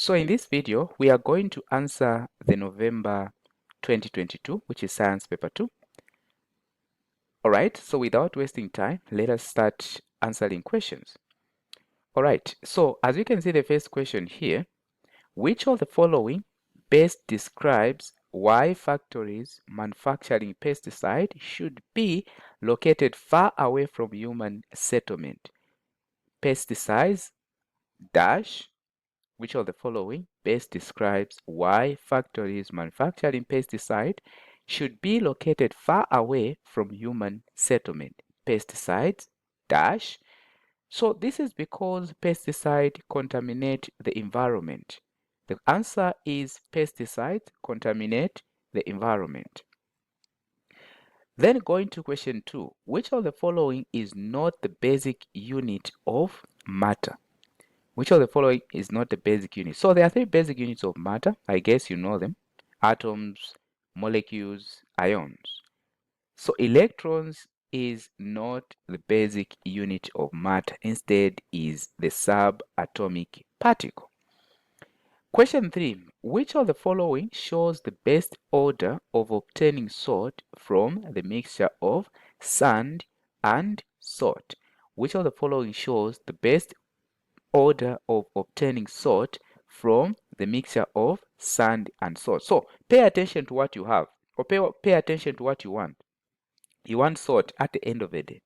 So in this video, we are going to answer the November 2022, which is Science Paper 2. Alright, so without wasting time, let us start answering questions. Alright, so as you can see the first question here, which of the following best describes why factories manufacturing pesticide should be located far away from human settlement? Pesticides dash which of the following best describes why factories manufacturing pesticide should be located far away from human settlement? Pesticides dash. So this is because pesticide contaminate the environment. The answer is pesticides contaminate the environment. Then going to question 2, which of the following is not the basic unit of matter? Which of the following is not the basic unit? So there are 3 basic units of matter. I guess you know them: atoms, molecules, ions. So electrons is not the basic unit of matter. Instead is the subatomic particle. Question 3. Which of the following shows the best order of obtaining salt from the mixture of sand and salt? Which of the following shows the best order of obtaining salt from the mixture of sand and salt? So pay attention to what you have, or pay attention to what you want. You want salt at the end of the day.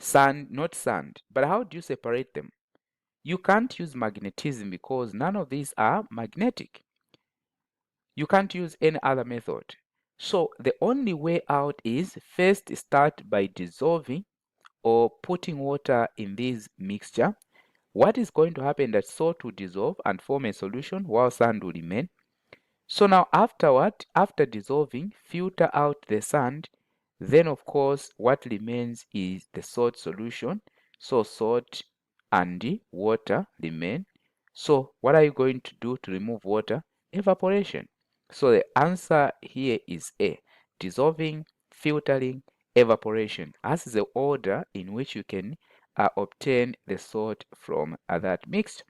Sand, not sand. But how do you separate them? You can't use magnetism because none of these are magnetic. You can't use any other method. So the only way out is first start by dissolving or putting water in this mixture. What is going to happen? That salt will dissolve and form a solution while sand will remain. So now afterward, after dissolving, filter out the sand. Then of course what remains is the salt solution. So salt and water remain. So what are you going to do to remove water? Evaporation. So the answer here is A: dissolving, filtering, evaporation, as the order in which you can obtain the salt from that mixture.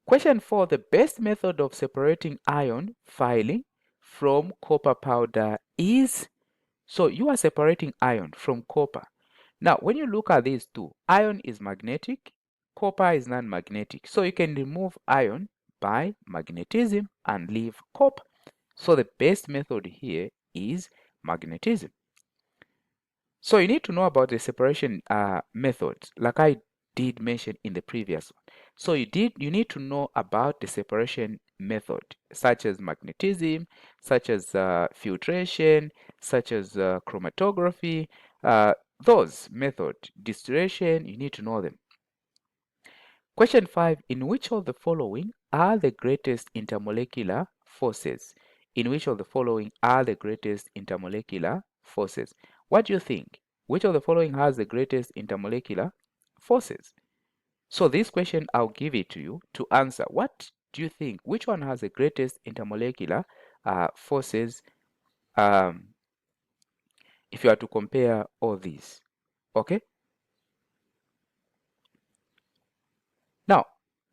Question 4. The best method of separating iron filing from copper powder is... So you are separating iron from copper. Now, when you look at these two, iron is magnetic, copper is non-magnetic. So you can remove iron by magnetism and leave copper. So the best method here is magnetism. So you need to know about the separation methods, like I did mention in the previous one. So you need to know about the separation method, such as magnetism, such as filtration, such as chromatography. Those method, distillation, you need to know them. Question 5. In which of the following are the greatest intermolecular forces? In which of the following are the greatest intermolecular forces? What do you think? Which of the following has the greatest intermolecular forces? So this question, I'll give it to you to answer. What do you think? Which one has the greatest intermolecular forces if you are to compare all these? Okay? Now,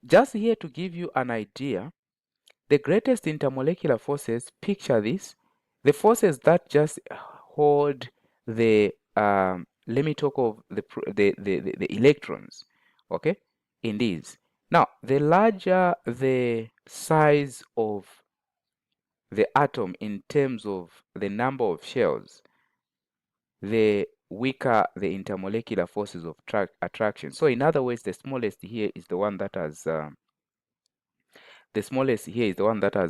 just here to give you an idea, the greatest intermolecular forces, picture this, the forces that just hold the, let me talk of the electrons, okay, in these. Now, the larger the size of the atom in terms of the number of shells, the weaker the intermolecular forces of attraction. So in other words, the smallest here is the one that has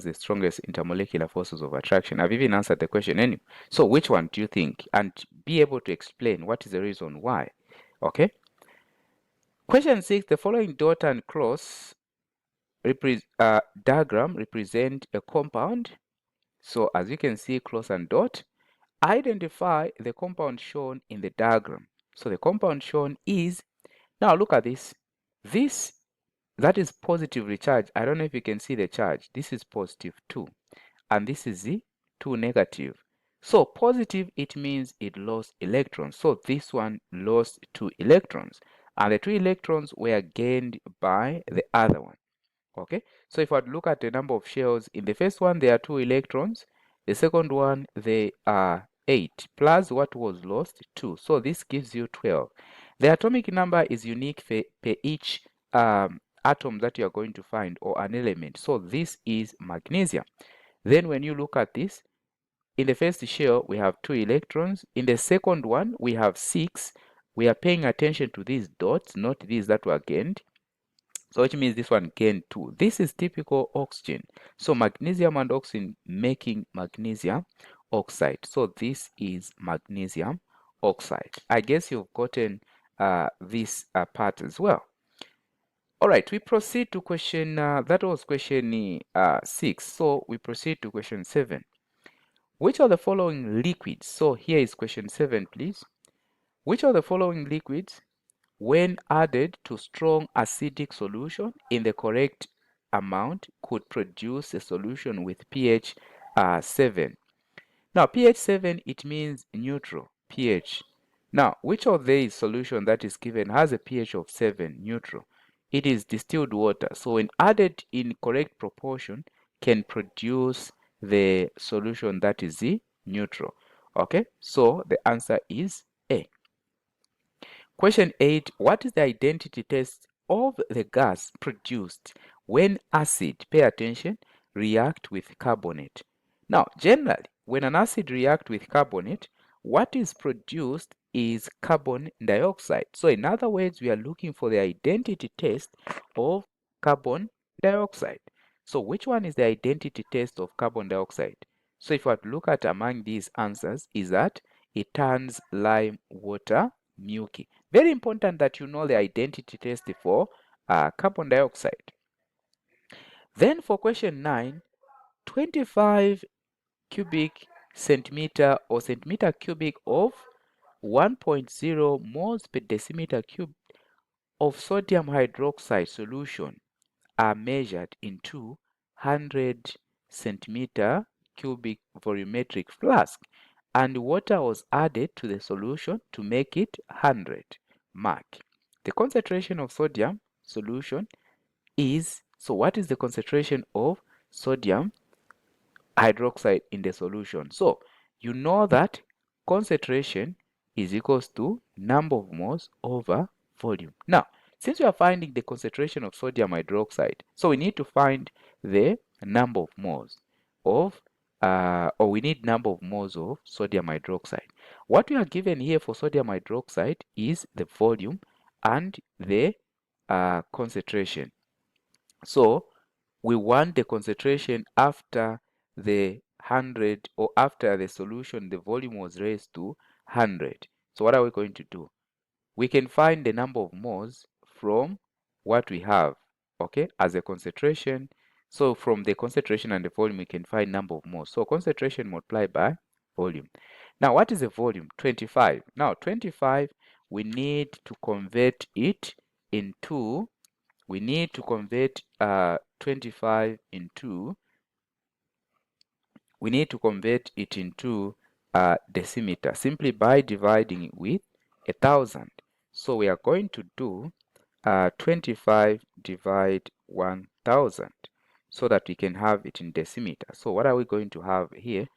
the strongest intermolecular forces of attraction. I've even answered the question anyway. So which one do you think? And be able to explain what is the reason why. Okay. Question 6. The following dot and cross diagram represent a compound. So as you can see, cross and dot. Identify the compound shown in the diagram. So the compound shown is, now look at this. This, that is positively charged. I don't know if you can see the charge. This is positive 2. And this is the 2 negative. So positive, it means it lost electrons. So this one lost 2 electrons. And the 2 electrons were gained by the other one. Okay, so if I look at the number of shells, in the first one there are 2 electrons, the second one there are 8 plus what was lost, 2. So this gives you 12. The atomic number is unique per each atom that you are going to find, or an element. So this is magnesium. Then when you look at this, in the first shell we have 2 electrons, in the second one we have 6. We are paying attention to these dots, not these that were gained. So which means this one gained 2. This is typical oxygen. So magnesium and oxygen making magnesium oxide. So this is magnesium oxide. I guess you've gotten this part as well. All right, we proceed to question, that was question 6. So we proceed to question 7. Which of the following liquids, so here is question 7, please. Which of the following liquids, when added to strong acidic solution in the correct amount, could produce a solution with pH 7? Now, pH 7, it means neutral pH. Now, which of these solution that is given has a pH of 7, neutral? It is distilled water. So when added in correct proportion, can produce the solution that is neutral. Okay, so the answer is A. Question 8. What is the identity test of the gas produced when acid, pay attention, react with carbonate? Now, generally, when an acid reacts with carbonate, what is produced is carbon dioxide. So in other words, we are looking for the identity test of carbon dioxide. So which one is the identity test of carbon dioxide? So if I look at among these answers, is that it turns lime water milky. Very important that you know the identity test for carbon dioxide. Then for question 9, 25 cubic centimeter or centimeter cubic of 1.0 moles per decimeter cube of sodium hydroxide solution are measured in 200 centimeter cubic volumetric flask, and water was added to the solution to make it 100 mark. The concentration of sodium solution is, so what is the concentration of sodium hydroxide in the solution? So you know that concentration is equals to number of moles over volume. Now, since we are finding the concentration of sodium hydroxide, so we need to find the number of moles of, or we need number of moles of sodium hydroxide. What we are given here for sodium hydroxide is the volume and the concentration. So we want the concentration after the 100, or after the solution, the volume was raised to 100. So what are we going to do? We can find the number of moles from what we have, okay, as a concentration. So from the concentration and the volume, we can find number of moles. So concentration multiplied by volume. Now, what is the volume? 25. Now, 25, we need to convert it into, 25 into, we need to convert it into decimeter simply by dividing it with 1,000. So we are going to do 25 divide 1,000 so that we can have it in decimeter. So what are we going to have here?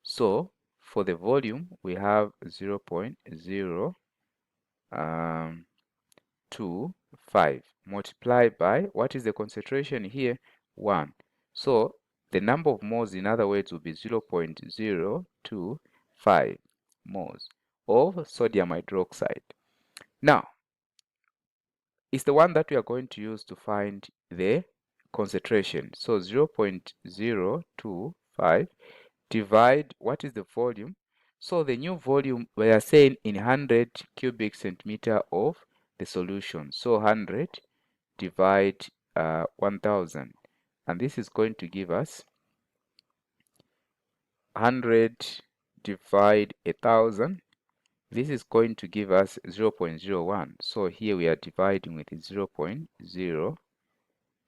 So for the volume, we have 0.025 multiplied by, what is the concentration here? 1. So the number of moles, in other words, will be 0.025 moles of sodium hydroxide. Now, it's the one that we are going to use to find the concentration. So 0.025 divide, what is the volume? So the new volume, we are saying in 100 cubic centimeter of the solution. So 100 divide 1,000. And this is going to give us 100 divide 1,000. This is going to give us 0.01. So here we are dividing with 0.0.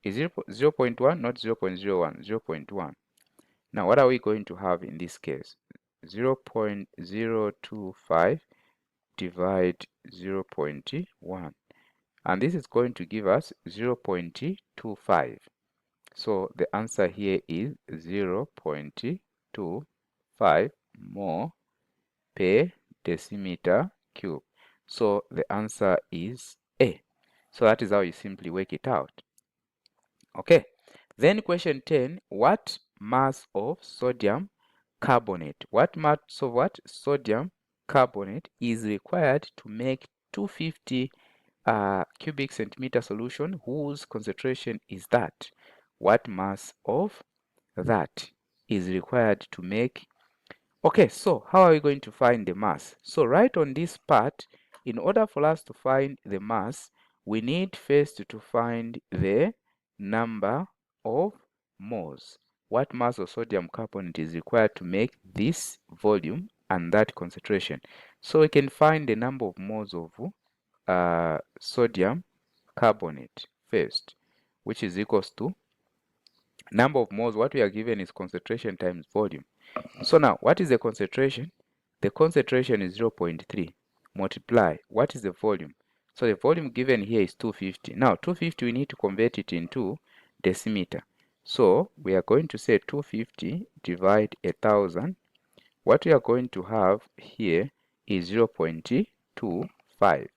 Is 0.1? Not 0.01, 0.1. Now, what are we going to have in this case? 0.025 divide 0.1. And this is going to give us 0.25. So the answer here is 0.25 mole per decimeter cube. So the answer is A. So that is how you simply work it out. Okay. Then question 10, what mass of sodium carbonate? What mass of what? Sodium carbonate is required to make 250 cubic centimeter solution whose concentration is that? What mass of that is required to make? Okay, so how are we going to find the mass? So right on this part, in order for us to find the mass, we need first to find the number of moles. What mass of sodium carbonate is required to make this volume and that concentration? So we can find the number of moles of sodium carbonate first, which is equals to number of moles. What we are given is concentration times volume. So now, what is the concentration? The concentration is 0.3. Multiply. What is the volume? So the volume given here is 250. Now, 250, we need to convert it into decimeter. So we are going to say 250 divide 1,000. What we are going to have here is 0.25.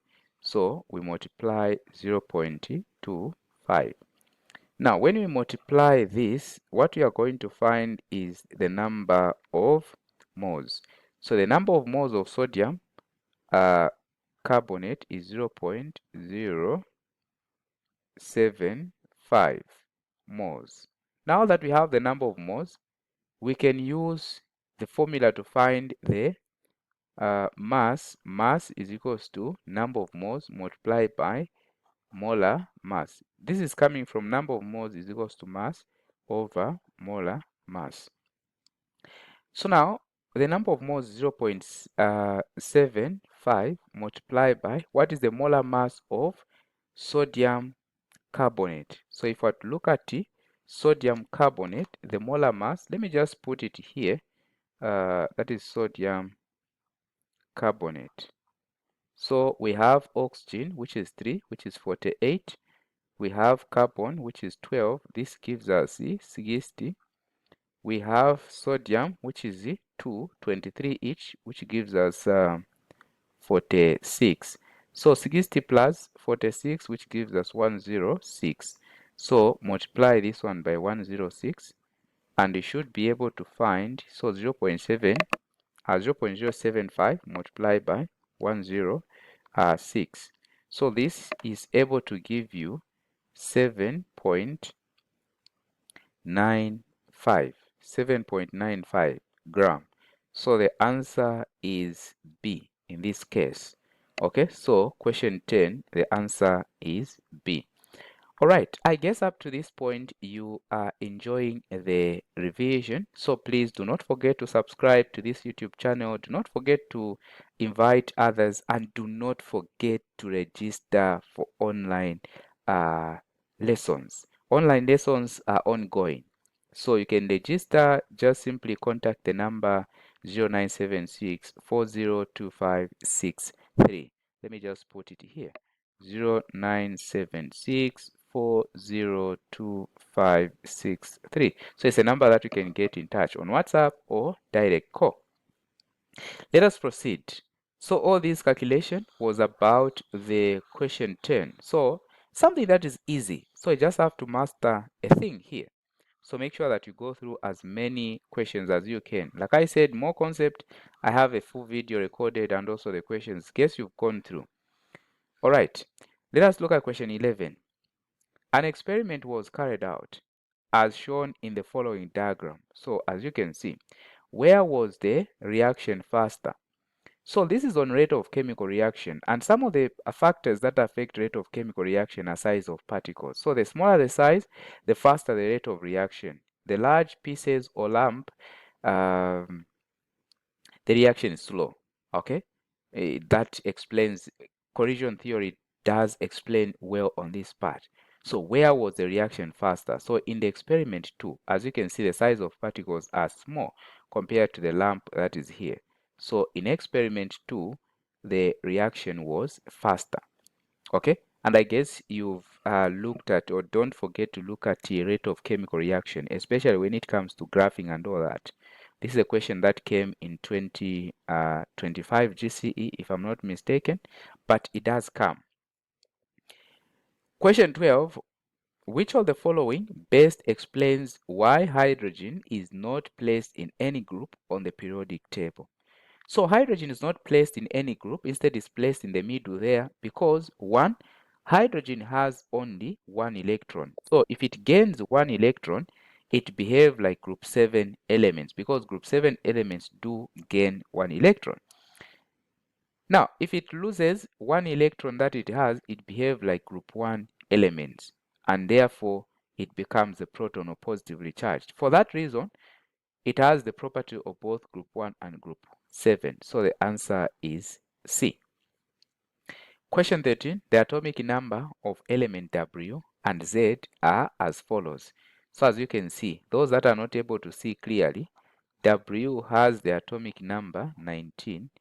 So we multiply 0.25. Now, when we multiply this, what we are going to find is the number of moles. So the number of moles of sodium carbonate is 0.075 moles. Now that we have the number of moles, we can use the formula to find the mass. Mass is equals to number of moles multiplied by molar mass. This is coming from number of moles is equals to mass over molar mass. So now the number of moles is 0.75 multiplied by what is the molar mass of sodium carbonate. So if I were to look at the sodium carbonate, the molar mass, let me just put it here. That is sodium carbonate. So we have oxygen, which is 3, which is 48. We have carbon, which is 12. This gives us 60. We have sodium, which is 2, 23 each, which gives us 46. So 60 plus 46, which gives us 106. So multiply this one by 106, and you should be able to find, so 0.075 multiplied by 106. So this is able to give you 7.95 gram. So the answer is B in this case. Okay, so question 10, the answer is B. All right, I guess up to this point you are enjoying the revision. So please do not forget to subscribe to this YouTube channel. Do not forget to invite others, and do not forget to register for online lessons. Online lessons are ongoing. So you can register, just simply contact the number 0976 402563. Let me just put it here. 0976 402563. So it's a number that you can get in touch on WhatsApp or direct call. Let us proceed. So all this calculation was about the question 10. So something that is easy. So you just have to master a thing here. So make sure that you go through as many questions as you can. Like I said, more concept, I have a full video recorded, and also the questions, guess you've gone through. All right, let us look at question 11. An experiment was carried out as shown in the following diagram. So as you can see, where was the reaction faster? So this is on rate of chemical reaction, and some of the factors that affect rate of chemical reaction are size of particles. So the smaller the size, the faster the rate of reaction. The large pieces or lump, the reaction is slow. Okay, that explains, collision theory does explain well on this part. So where was the reaction faster? So in the experiment 2, as you can see, the size of particles are small compared to the lump that is here. So in experiment 2, the reaction was faster. Okay, And I guess you've looked at, or don't forget to look at the rate of chemical reaction, especially when it comes to graphing and all that. This is a question that came in 2025 GCE, if I'm not mistaken, but it does come. Question 12, which of the following best explains why hydrogen is not placed in any group on the periodic table? So hydrogen is not placed in any group, instead it's placed in the middle there because one, hydrogen has only one electron. So if it gains one electron, it behaves like group 7 elements because group 7 elements do gain one electron. Now, if it loses one electron that it has, it behaves like group 1 elements, and therefore it becomes a proton or positively charged. For that reason, it has the property of both group 1 and group 7. So the answer is C. Question 13. The atomic number of element W and Z are as follows. So as you can see, those that are not able to see clearly, W has the atomic number 19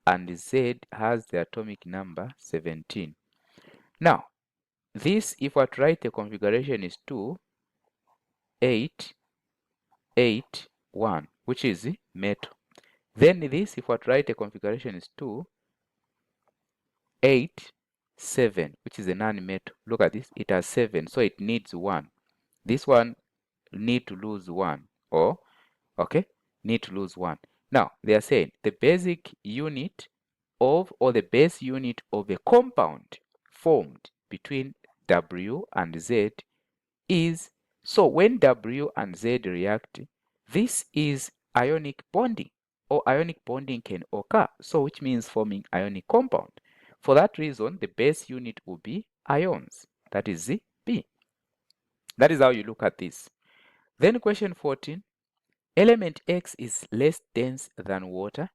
and Z has the atomic number 17. Now, this, if I write the configuration, is 2, 8, 8, 1, which is metal. Then this, if I write the configuration, is 2, 8, 7, which is a non-metal. Look at this, it has 7, so it needs 1. This one need to lose 1, or, okay, need to lose 1. Now, they are saying the basic unit of, or the base unit of a compound formed between W and Z is, so when W and Z react, this is ionic bonding, or ionic bonding can occur, so which means forming ionic compound. For that reason, the base unit will be ions, that is B. That is how you look at this. Then question 14, element X is less dense than water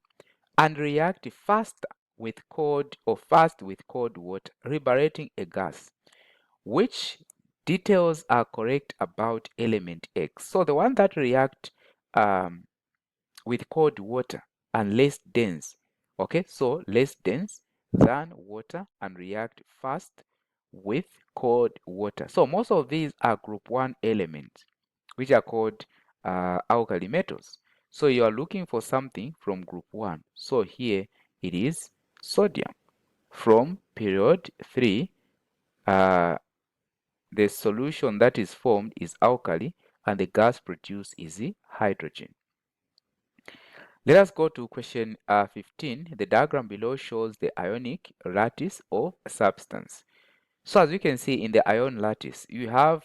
and react faster with cold water, liberating a gas. Which details are correct about element X? So the one that react with cold water and less dense, okay, so less dense than water and react fast with cold water. So most of these are group 1 elements, which are called alkali metals. So you are looking for something from group 1. So here it is sodium. From period 3, the solution that is formed is alkali and the gas produced is hydrogen. Let us go to question 15. The diagram below shows the ionic lattice of a substance. So as you can see in the ion lattice, you have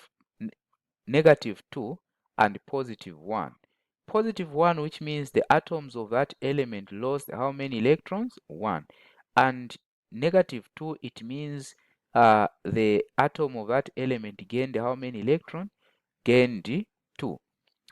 -2 and +1. +1, which means the atoms of that element lost how many electrons? 1. And -2, it means the atom of that element gained how many electrons? Gained 2.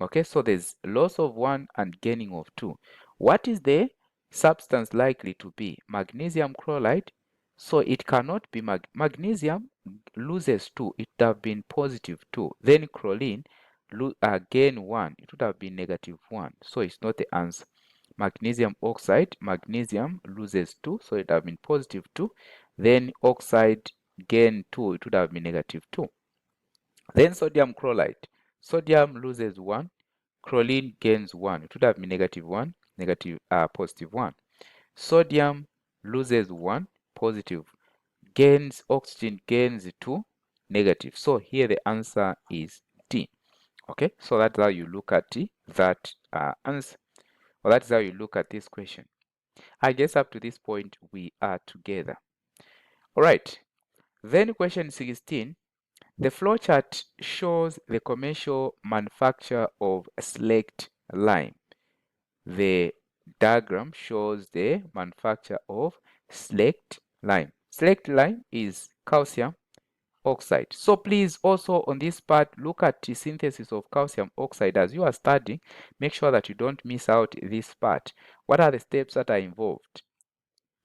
Okay, so there's loss of 1 and gaining of 2. What is the substance likely to be? Magnesium chloride. So it cannot be magnesium loses 2. It would have been +2. Then chlorine gain 1. It would have been -1. So it's not the answer. Magnesium oxide, magnesium loses 2. So it would have been +2. Then oxide gain 2. It would have been -2. Then sodium chloride. Sodium loses 1. Chlorine gains 1. It would have been -1, +1. Sodium loses 1, positive. Gains, oxygen gains 2, negative. So here the answer is D. Okay, so that's how you look at that answer. Or that's how you look at this question. I guess up to this point we are together. All right. Then question 16. The flowchart shows the commercial manufacture of slaked lime. The diagram shows the manufacture of slaked lime. Slaked lime is calcium oxide. So please also on this part, look at the synthesis of calcium oxide as you are studying. Make sure that you don't miss out this part. What are the steps that are involved?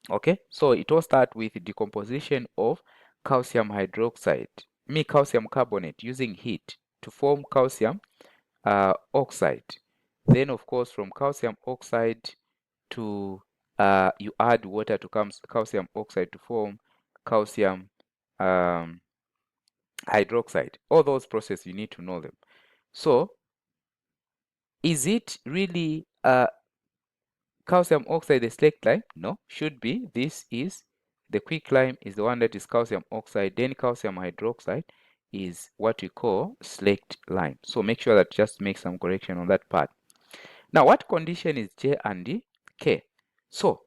Okay, so it all starts with decomposition of calcium hydroxide, calcium carbonate using heat to form calcium oxide. Then, of course, from calcium oxide to you add water to calcium oxide to form calcium hydroxide. All those processes, you need to know them. So is it really calcium oxide, the slaked lime? No, should be. This is the quick lime is the one that is calcium oxide. Then calcium hydroxide is what we call slaked lime. So make sure that just make some correction on that part. Now, what condition is J and K? So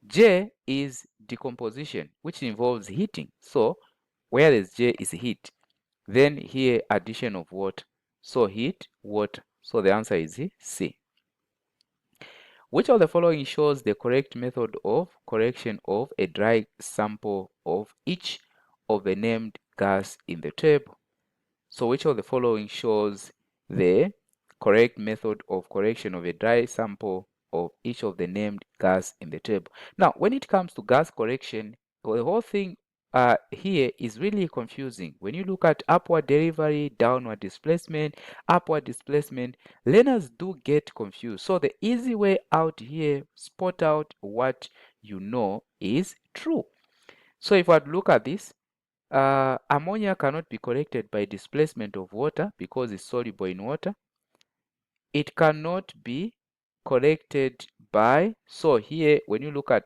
J is decomposition, which involves heating. So where is J is heat. Then here addition of water. So heat, water. So the answer is C. Which of the following shows the correct method of correction of a dry sample of each of the named gas in the table? So which of the following shows the correct method of correction of a dry sample of each of the named gas in the table? Now, when it comes to gas correction, the whole thing here is really confusing. When you look at upward delivery, downward displacement, upward displacement, learners do get confused. So the easy way out here, spot out what you know is true. So if I look at this, ammonia cannot be corrected by displacement of water because it's soluble in water. It cannot be corrected by, so here when you look at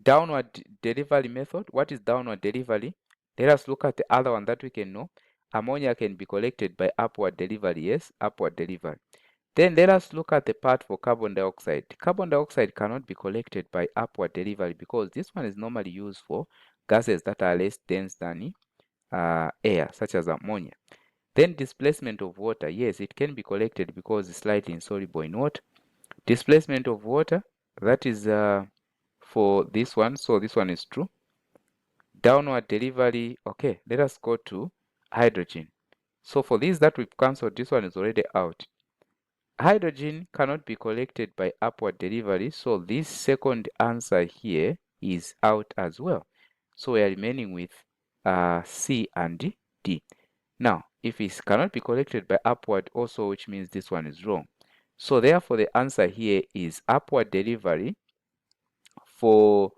downward delivery method, what is downward delivery? Let us look at the other one that we can know. Ammonia can be collected by upward delivery. Yes, upward delivery. Then let us look at the part for carbon dioxide. Carbon dioxide cannot be collected by upward delivery because this one is normally used for gases that are less dense than air, such as ammonia. Then displacement of water. Yes, it can be collected because it's slightly insoluble in water. Displacement of water, that is for this one. So this one is true. Downward delivery. Okay, let us go to hydrogen. So for this that we've cancelled, this one is already out. Hydrogen cannot be collected by upward delivery, so this second answer here is out as well. So we are remaining with C and D. Now, if it cannot be collected by upward also, which means this one is wrong. So therefore, the answer here is upward delivery for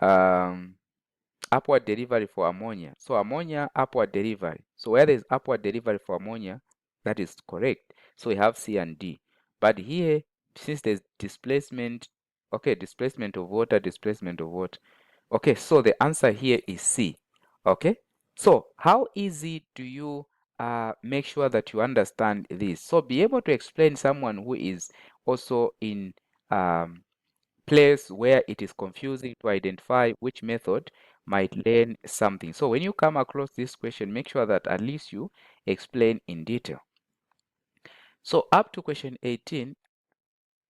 upward delivery for ammonia. So ammonia, upward delivery. So where there is upward delivery for ammonia, that is correct. So we have C and D. But here, since there's displacement, okay, displacement of water, displacement of water. Okay, so the answer here is C. Okay, so how easy do you make sure that you understand this? So be able to explain someone who is also in place where it is confusing to identify which method might learn something. So when you come across this question, make sure that at least you explain in detail. So up to question 18,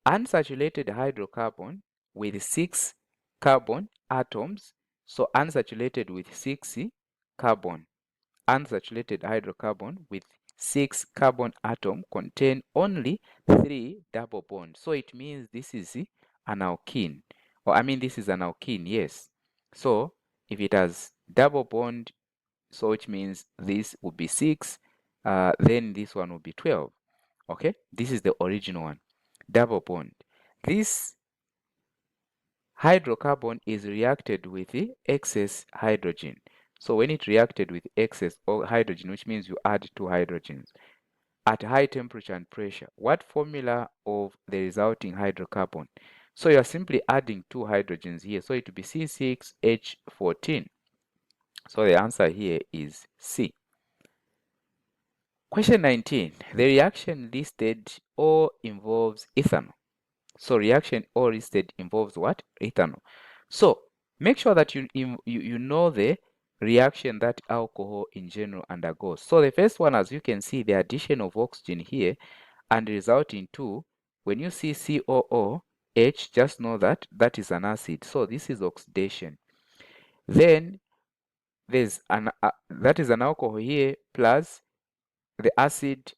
unsaturated hydrocarbon with 6 carbon atoms. So unsaturated with 6 carbon. Unsaturated hydrocarbon with 6 carbon atom contain only 3 double bonds. So it means this is an alkene. Or I mean this is an alkene, yes. So if it has double bond, so which means this would be 6, then this one will be 12. Okay, this is the original one, double bond. This hydrocarbon is reacted with the excess hydrogen. So when it reacted with excess hydrogen, which means you add 2 hydrogens at high temperature and pressure, what formula of the resulting hydrocarbon? So you are simply adding 2 hydrogens here. So it will be C6H14. So the answer here is C. Question 19. The reaction listed O involves ethanol. So reaction O listed involves what? Ethanol. So make sure that you know the reaction that alcohol in general undergoes. So the first one, as you can see, the addition of oxygen here and resulting to, when you see COOH, just know that that is an acid. So this is oxidation. Then there's an that is an alcohol here plus the acid.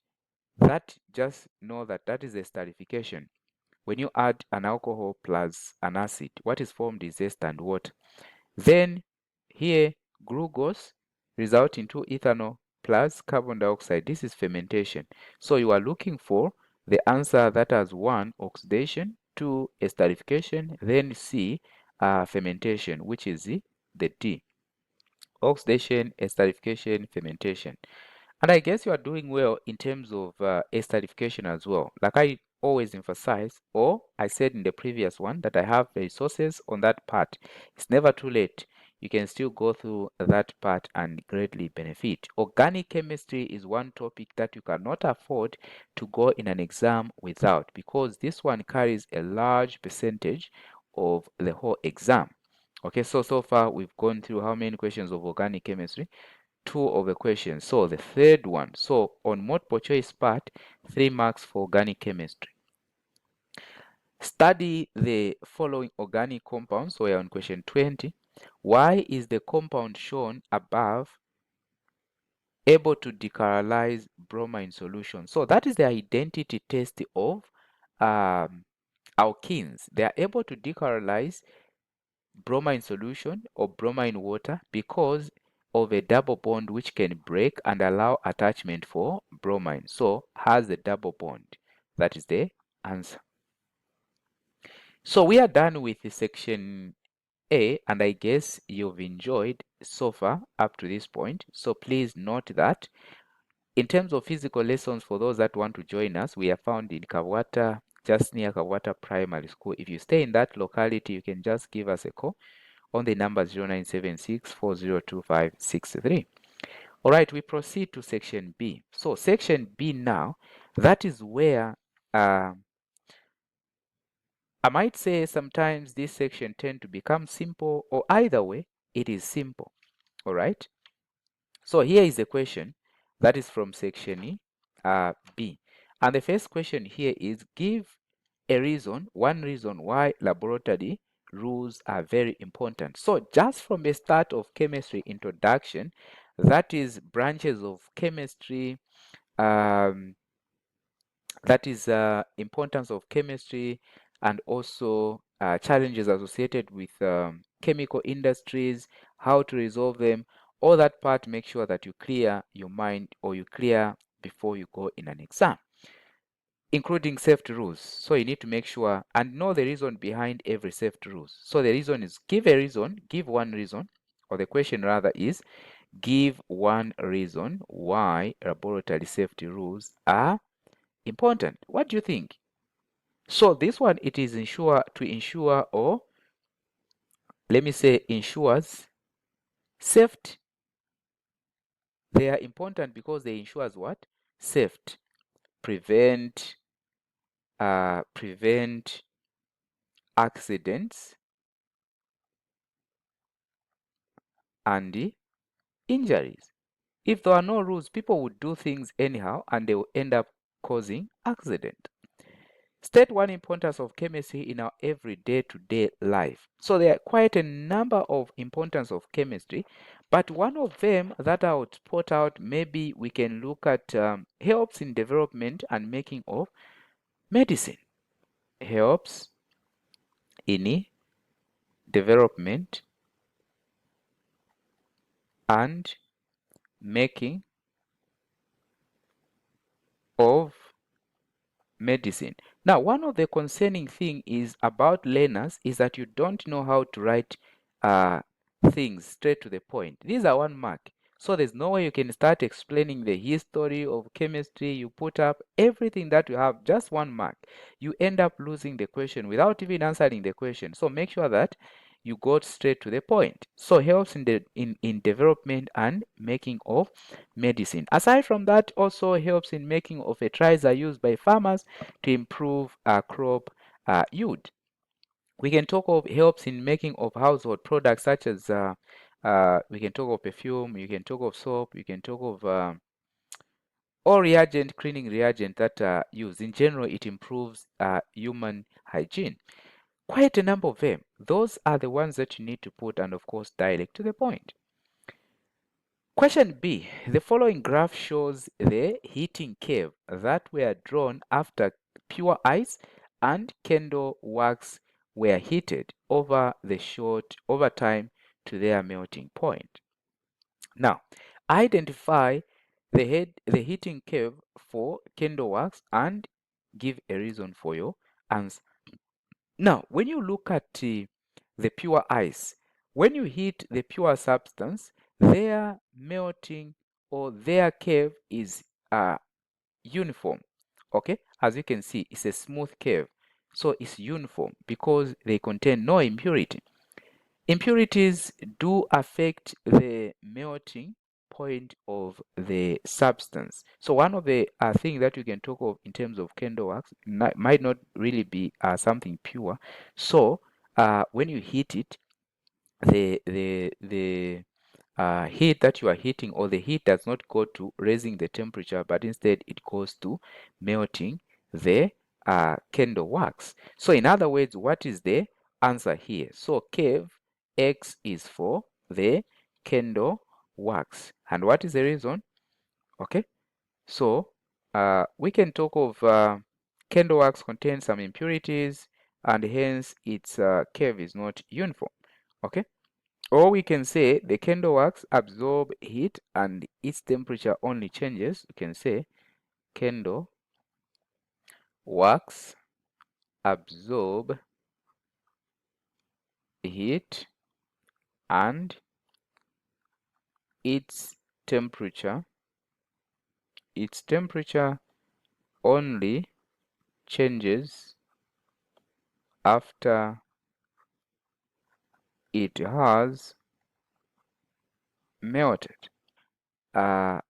That just know that that is esterification. When you add an alcohol plus an acid, what is formed is ester and water. Then here, glucose resulting to ethanol plus carbon dioxide. This is fermentation. So you are looking for the answer that has 1, oxidation, 2, esterification, then C, fermentation, which is the the D. Oxidation, esterification, fermentation. And I guess you are doing well in terms of esterification as well. Like I always emphasize, or I said in the previous one, that I have resources on that part. It's never too late. You can still go through that part and greatly benefit. Organic chemistry is one topic that you cannot afford to go in an exam without, because this one carries a large percentage of the whole exam. Okay, so far we've gone through how many questions of organic chemistry? 2 of the questions. So the third one. So on multiple choice part, 3 marks for organic chemistry. Study the following organic compounds. So we are on question 20. Why is the compound shown above able to decolorize bromine solution? So that is the identity test of alkenes. They are able to decolorize bromine solution or bromine water because of a double bond which can break and allow attachment for bromine. So has a double bond. That is the answer. So we are done with the section A, and I guess you've enjoyed so far up to this point. So please note that in terms of physical lessons, for those that want to join us, we are found in Kawata, just near Kawata Primary School. If you stay in that locality, you can just give us a call on the number 0976-402563. All right, we proceed to section B. So section B now, that is where I might say sometimes this section tend to become simple, or either way, it is simple. All right. So here is the question that is from section B. And the first question here is give a reason, one reason why laboratory rules are very important. So just from the start of chemistry introduction, that is branches of chemistry, that is importance of chemistry, and also challenges associated with chemical industries, how to resolve them. All that part, make sure that you clear your mind, or you clear before you go in an exam, including safety rules. So you need to make sure and know the reason behind every safety rules. So the reason is give a reason, give one reason, or the question rather is give one reason why laboratory safety rules are important. What do you think? So this one, it is to ensure, or let me say ensures safety. They are important because they ensures what? Safety. Prevent accidents and injuries. If there are no rules, people would do things anyhow and they will end up causing accident. State one importance of chemistry in our everyday to-day life. So there are quite a number of importance of chemistry, but one of them that I would put out, maybe we can look at helps in development and making of medicine. Helps in development and making of medicine. Now, one of the concerning thing is about learners is that you don't know how to write things straight to the point. These are 1 mark. So there's no way you can start explaining the history of chemistry. You put up everything that you have, just 1 mark. You end up losing the question without even answering the question. So make sure that you got straight to the point. So helps in development and making of medicine. Aside from that, also helps in making of fertilizer used by farmers to improve crop yield. We can talk of helps in making of household products such as we can talk of perfume, you can talk of soap, you can talk of all reagent, cleaning reagent that are used. In general, it improves human hygiene. Quite a number of them. Those are the ones that you need to put, and of course, direct to the point. Question B. The following graph shows the heating curve that were drawn after pure ice and candle wax were heated over time to their melting point. Now, identify the heating curve for candle wax and give a reason for your answer. Now, when you look at the pure ice, when you heat the pure substance, their melting or their curve is uniform. Okay, as you can see, it's a smooth curve, so it's uniform because they contain no impurity. Impurities do affect the melting point of the substance. So one of the things that you can talk of in terms of candle wax might not really be something pure. So when you heat it, the heat that you are heating, or the heat does not go to raising the temperature, but instead it goes to melting the candle wax. So in other words, what is the answer here? So curve X is for the candle wax. And what is the reason? Okay, so we can talk of candle wax contains some impurities, and hence its curve is not uniform. Okay, or we can say the candle wax absorb heat and its temperature only changes. We can say candle wax absorb heat and its temperature only changes after it has melted a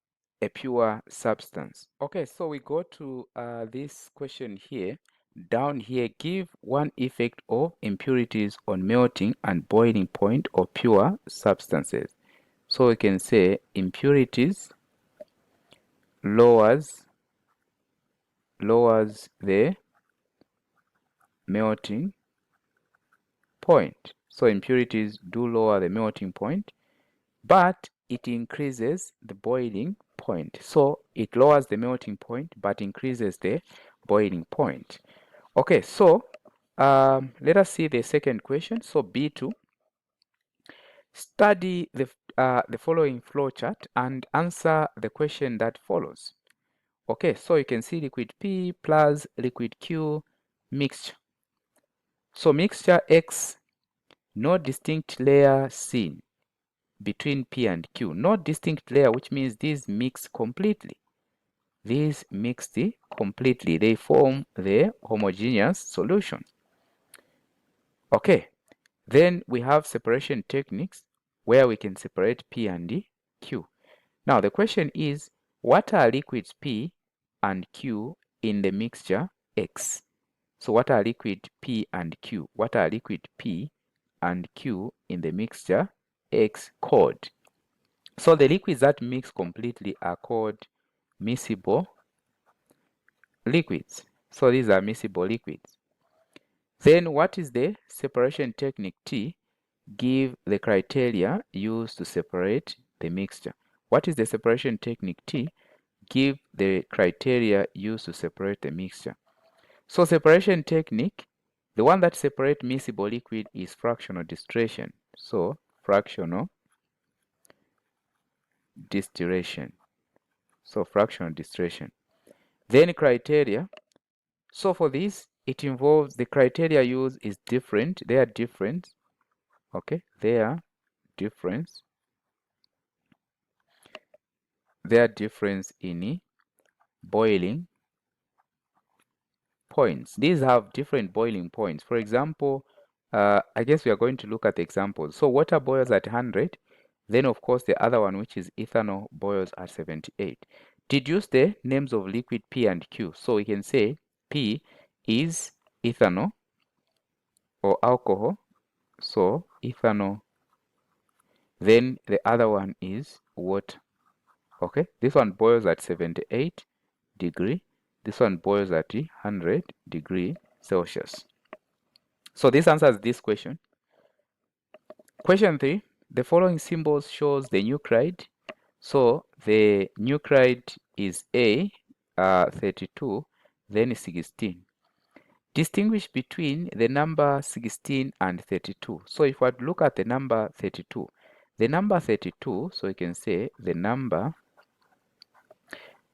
pure substance. Okay, so we go to this question here. Down here, give one effect of impurities on melting and boiling point of pure substances. So we can say impurities lowers the melting point. So impurities do lower the melting point, but it increases the boiling point. So it lowers the melting point but increases the boiling point. Okay, so let us see the second question. So B2, study the following flowchart and answer the question that follows. Okay, so you can see liquid P plus liquid Q mixture. So mixture X, no distinct layer seen between P and Q. No distinct layer, which means these mix completely. These mixed completely. They form the homogeneous solution. Okay, then we have separation techniques where we can separate P and Q. Now the question is, what are liquids P and Q in the mixture X? So what are liquid P and Q? What are liquid P and Q in the mixture X called? So the liquids that mix completely are called miscible liquids. So these are miscible liquids. Then what is the separation technique T? Give the criteria used to separate the mixture. What is the separation technique T? Give the criteria used to separate the mixture. So separation technique, the one that separates miscible liquid is fractional distillation. So fractional distillation. So fractional distillation. Then criteria. So for this, it involves the criteria used is different. They are different. Okay, they are difference. Their difference in boiling points. These have different boiling points. For example, I guess we are going to look at examples. So water boils at 100. Then, of course, the other one, which is ethanol, boils at 78. Deduce the names of liquid P and Q. So we can say P is ethanol or alcohol. So ethanol. Then the other one is water. Okay, this one boils at 78 degree. This one boils at 100 degree Celsius. So this answers this question. Question 3, the following symbols shows the nuclide. So the nuclide is A, 32, then 16. Distinguish between the number 16 and 32. So if we look at the number 32, so you can say the number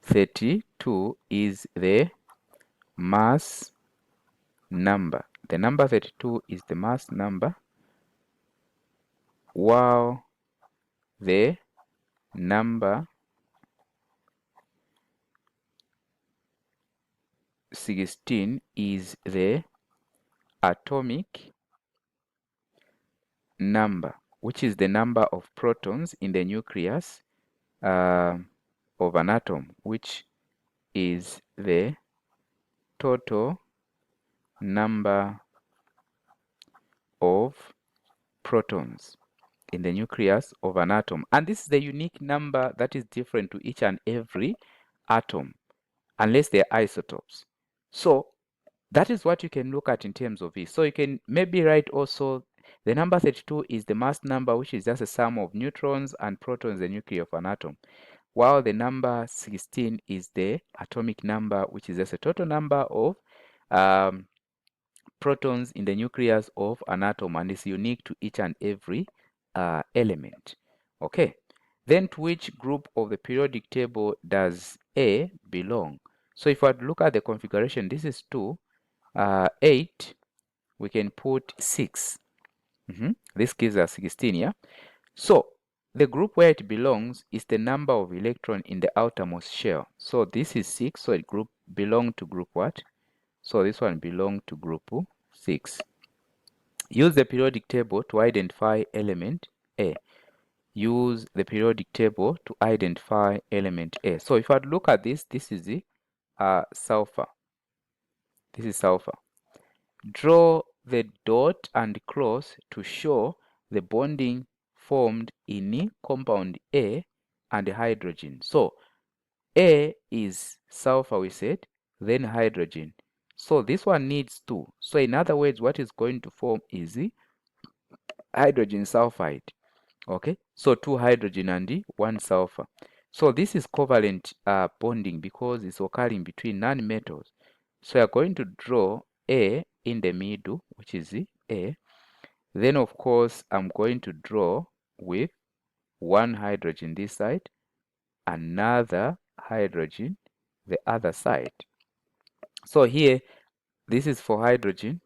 32 is the mass number. The number 32 is the mass number while the number 16 is the atomic number, which is the number of protons in the nucleus of an atom, which is the total number of protons in the nucleus of an atom. And this is the unique number that is different to each and every atom, unless they're isotopes. So that is what you can look at in terms of this. So you can maybe write also the number 32 is the mass number, which is just a sum of neutrons and protons in the nucleus of an atom, while the number 16 is the atomic number, which is just a total number of protons in the nucleus of an atom, and is unique to each and every element. Okay, then to which group of the periodic table does A belong? So if I look at the configuration, this is 2, 8, we can put 6. This gives us 16, yeah? So the group where it belongs is the number of electrons in the outermost shell. So this is 6, so it belong to group what? So this one belong to group 6. Use the periodic table to identify element A. Use the periodic table to identify element A. So if I look at this, this is the sulfur. This is sulfur. Draw the dot and cross to show the bonding formed in compound A and hydrogen. So A is sulfur, we said, then hydrogen. So this one needs 2. So in other words, what is going to form is the hydrogen sulfide. Okay, so 2 hydrogen and 1 sulfur. So this is covalent bonding because it's occurring between non-metals. So you're going to draw A in the middle, which is the A. Then, of course, I'm going to draw with 1 hydrogen this side, another hydrogen the other side. So here, this is for hydrogen,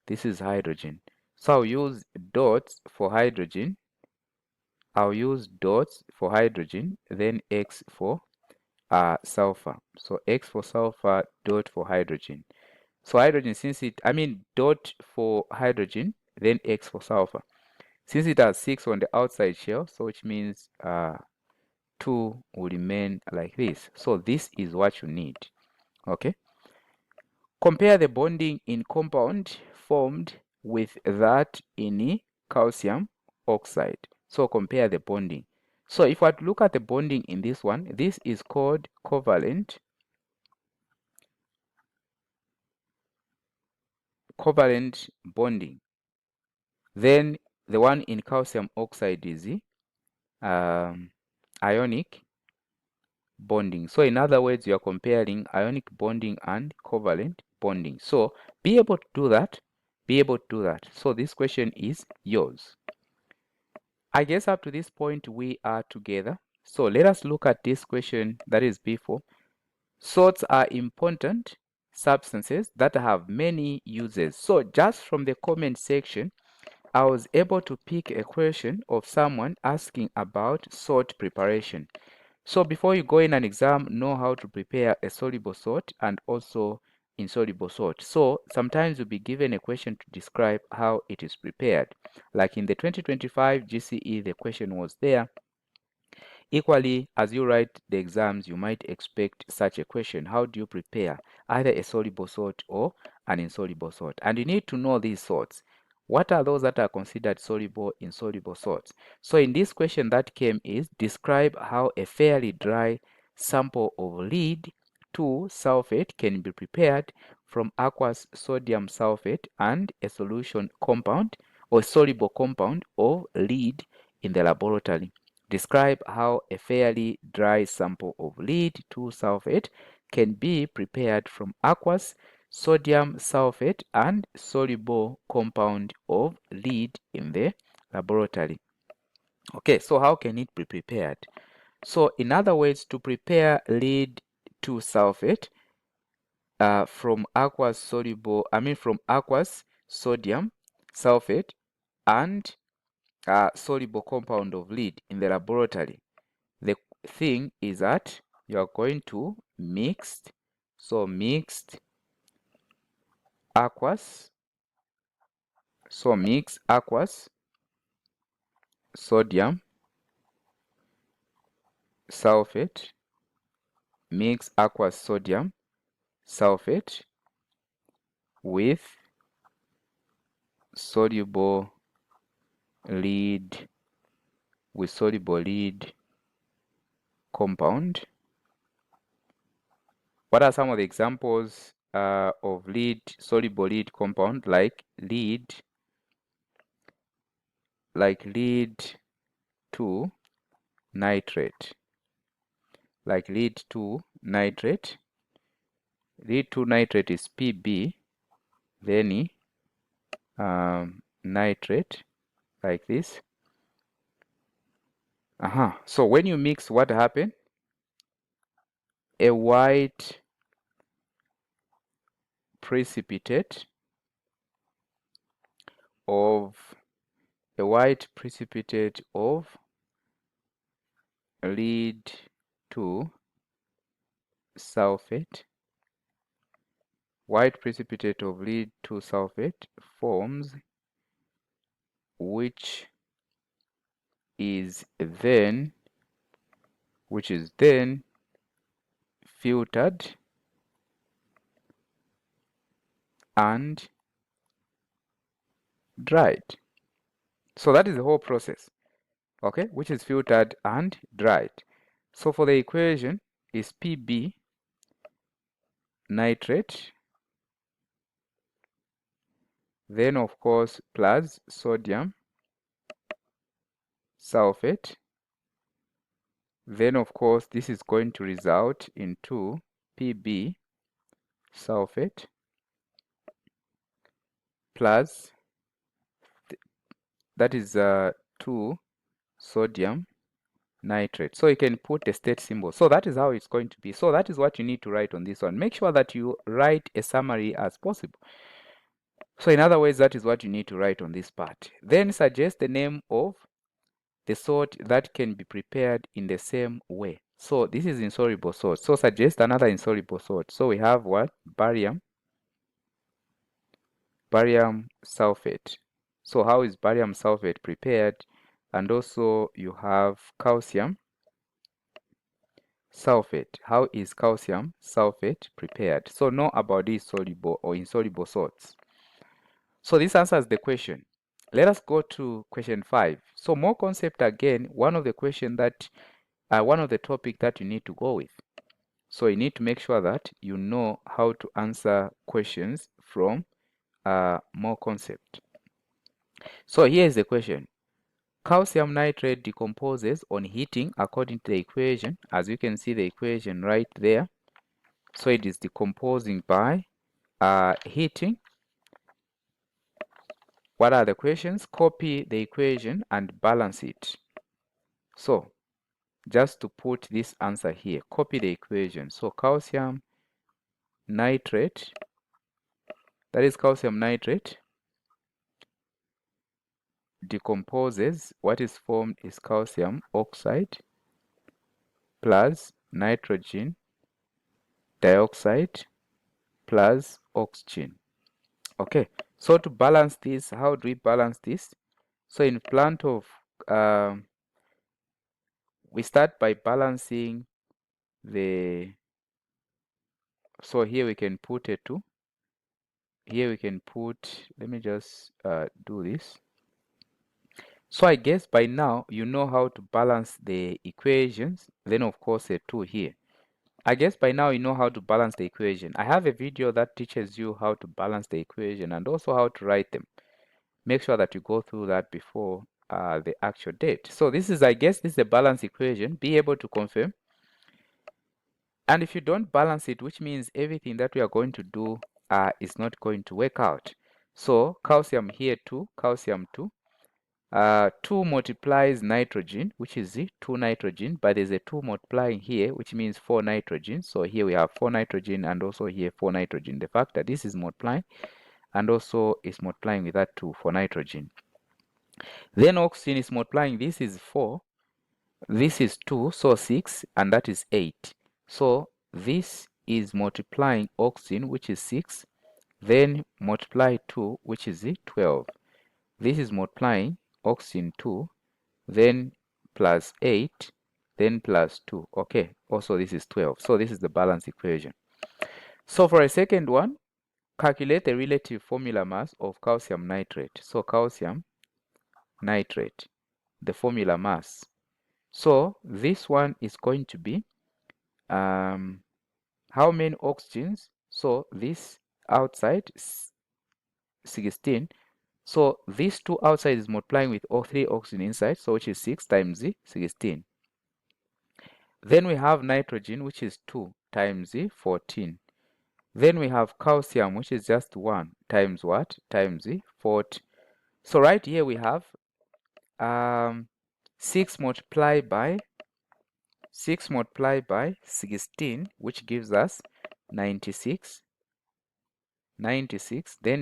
this is hydrogen. So I'll use dots for hydrogen, I'll use dots for hydrogen, then X for sulfur. So X for sulfur, dot for hydrogen. So hydrogen, dot for hydrogen, then X for sulfur. Since it has 6 on the outside shell, so which means 2 will remain like this. So this is what you need. Okay. Compare the bonding in compound formed with that in calcium oxide. So compare the bonding. So if I look at the bonding in this one, this is called covalent bonding. Then the one in calcium oxide is ionic bonding. So in other words, you are comparing ionic bonding and covalent bonding. So be able to do that. Be able to do that. So this question is yours. I guess up to this point we are together. So let us look at this question that is before. Salts are important substances that have many uses. So just from the comment section, I was able to pick a question of someone asking about salt preparation. So before you go in an exam, know how to prepare a soluble salt and also insoluble salt. So sometimes you'll be given a question to describe how it is prepared. Like in the 2025 GCE, the question was there. Equally, as you write the exams, you might expect such a question. How do you prepare either a soluble salt or an insoluble salt? And you need to know these salts. What are those that are considered soluble, insoluble salts? So in this question that came is, describe how a fairly dry sample of lead 2 sulfate can be prepared from aqueous sodium sulfate and a solution compound or soluble compound of lead in the laboratory. Describe how a fairly dry sample of lead 2 sulfate can be prepared from aqueous sodium sulfate and soluble compound of lead in the laboratory. Okay, so how can it be prepared? So in other words, to prepare lead 2 sulfate from aqueous sodium sulfate and soluble compound of lead in the laboratory, the thing is that you are going to mixed aqueous, mix aqueous sodium sulfate, mix aqueous sodium sulfate with soluble lead compound. What are some of the examples of soluble lead compound? Like lead 2 nitrate. Lead 2 nitrate is Pb, then nitrate, like this. So when you mix, what happened? A white precipitate of lead 2 sulfate. White precipitate of lead 2 sulfate forms, which is then filtered and dried. So that is the whole process, okay, which is filtered and dried. So for the equation is Pb nitrate, then of course plus sodium sulfate, then of course this is going to result into Pb sulfate plus that is 2 sodium nitrate. So you can put a state symbol. So that is how it's going to be. So that is what you need to write on this one. Make sure that you write a summary as possible. So in other words, that is what you need to write on this part. Then suggest the name of the salt that can be prepared in the same way. So this is insoluble salt. So suggest another insoluble salt. So we have what? Barium sulfate. So how is barium sulfate prepared? And also you have calcium sulfate. How is calcium sulfate prepared? So know about these soluble or insoluble salts. So this answers the question. Let us go to question 5. So more concept again, one of the topic that you need to go with. So you need to make sure that you know how to answer questions from more concept. So here is the question. Calcium nitrate decomposes on heating according to the equation. As you can see the equation right there. So it is decomposing by heating. What are the questions? Copy the equation and balance it. So just to put this answer here, copy the equation. So calcium nitrate, that is calcium nitrate, decomposes. What is formed is calcium oxide plus nitrogen dioxide plus oxygen. Okay, so to balance this, how do we balance this? So in plant of we start by balancing so here we can put a 2. Here we can put, let me just do this. So I guess by now you know how to balance the equations. Then of course a 2 here. I guess by now you know how to balance the equation. I have a video that teaches you how to balance the equation and also how to write them. Make sure that you go through that before the actual date. So this is, I guess, this is a balance equation. Be able to confirm. And if you don't balance it, which means everything that we are going to do is not going to work out. So calcium here 2, calcium 2. 2 multiplies nitrogen, which is 2 nitrogen, but there's a 2 multiplying here, which means 4 nitrogen. So here we have 4 nitrogen and also here 4 nitrogen. The fact that this is multiplying and also is multiplying with that 2 for nitrogen. Then oxygen is multiplying, this is 4, this is 2, so 6, and that is 8. So this is multiplying oxygen, which is 6, then multiply 2, which is 12. This is multiplying oxygen 2, then plus 8, then plus 2. Okay, also this is 12. So this is the balance equation. So for a second one, calculate the relative formula mass of calcium nitrate. So calcium nitrate, the formula mass. So this one is going to be how many oxygens? So this outside 16. So these two outside is multiplying with 3 oxygen inside, so which is 6 times 16. Then we have nitrogen, which is 2 times 14. Then we have calcium, which is just 1 times what? Times 40. So right here we have 6 multiplied by 16, which gives us 96. Then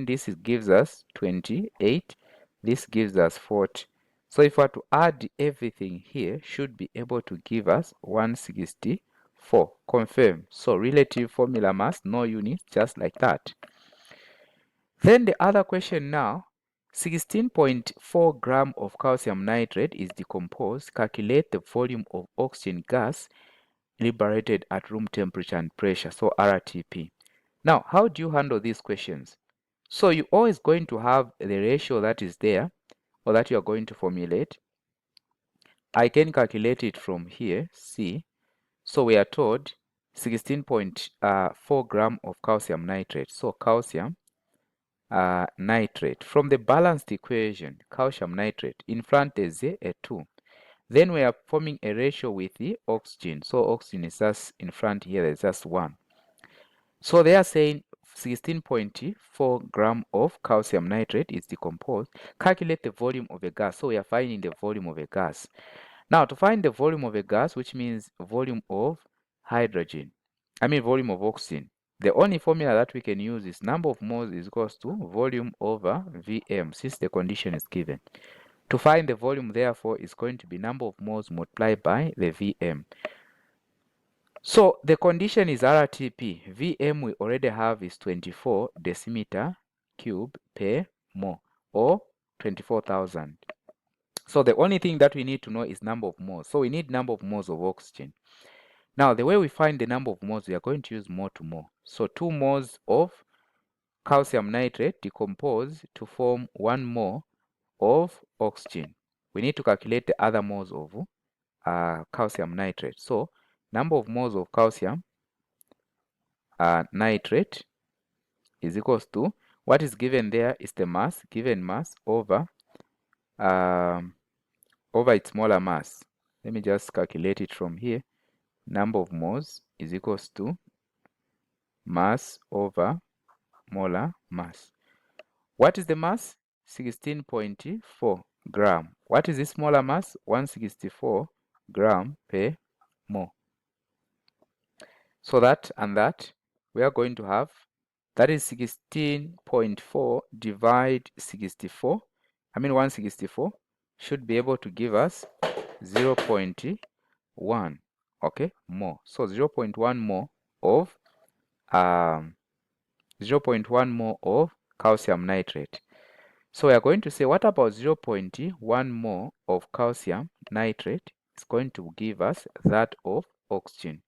this gives us 28. This gives us 40. So if we are to add everything here, should be able to give us 164. Confirm. So relative formula mass, no units, just like that. Then the other question now, 16.4 gram of calcium nitrate is decomposed. Calculate the volume of oxygen gas liberated at room temperature and pressure, so RTP. Now, how do you handle these questions? So you're always going to have the ratio that is there, or that you are going to formulate. I can calculate it from here, see. So we are told 16.4 gram of calcium nitrate. So calcium nitrate. From the balanced equation, calcium nitrate, in front there's a 2. Then we are forming a ratio with the oxygen. So oxygen is just in front here, there's just 1. So they are saying 16.4 gram of calcium nitrate is decomposed. Calculate the volume of a gas. So we are finding the volume of a gas. Now to find the volume of a gas, which means volume of hydrogen, volume of oxygen, the only formula that we can use is number of moles is equals to volume over Vm, since the condition is given. To find the volume, therefore, is going to be number of moles multiplied by the Vm. So the condition is RTP. Vm we already have is 24 decimeter cube per mole, or 24,000. So the only thing that we need to know is number of moles. So we need number of moles of oxygen. Now the way we find the number of moles, we are going to use mole to mole. So 2 moles of calcium nitrate decompose to form 1 mole of oxygen. We need to calculate the other moles of calcium nitrate. So number of moles of calcium nitrate is equals to, what is given there is the mass, given mass over its molar mass. Let me just calculate it from here. Number of moles is equals to mass over molar mass. What is the mass? 16.4 gram. What is this molar mass? 164 gram per mole. So that and that, we are going to have, that is 16.4 divide 64. 164 should be able to give us 0.1, okay, more. So 0.1 more of 0.1 more of calcium nitrate. So we are going to say, what about 0.1 more of calcium nitrate is going to give us that of oxygen.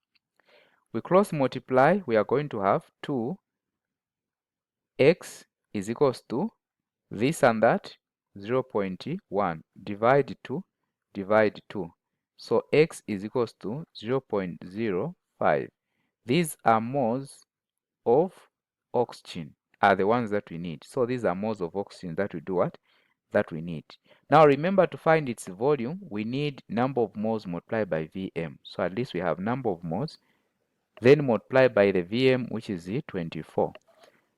We cross multiply, we are going to have 2x is equals to this and that, 0.1 divide 2 divide 2. So x is equals to 0.05. These are moles of oxygen, are the ones that we need. So these are moles of oxygen that we do what? That we need. Now remember, to find its volume, we need number of moles multiplied by Vm. So at least we have number of moles, then multiplied by the Vm, which is 24.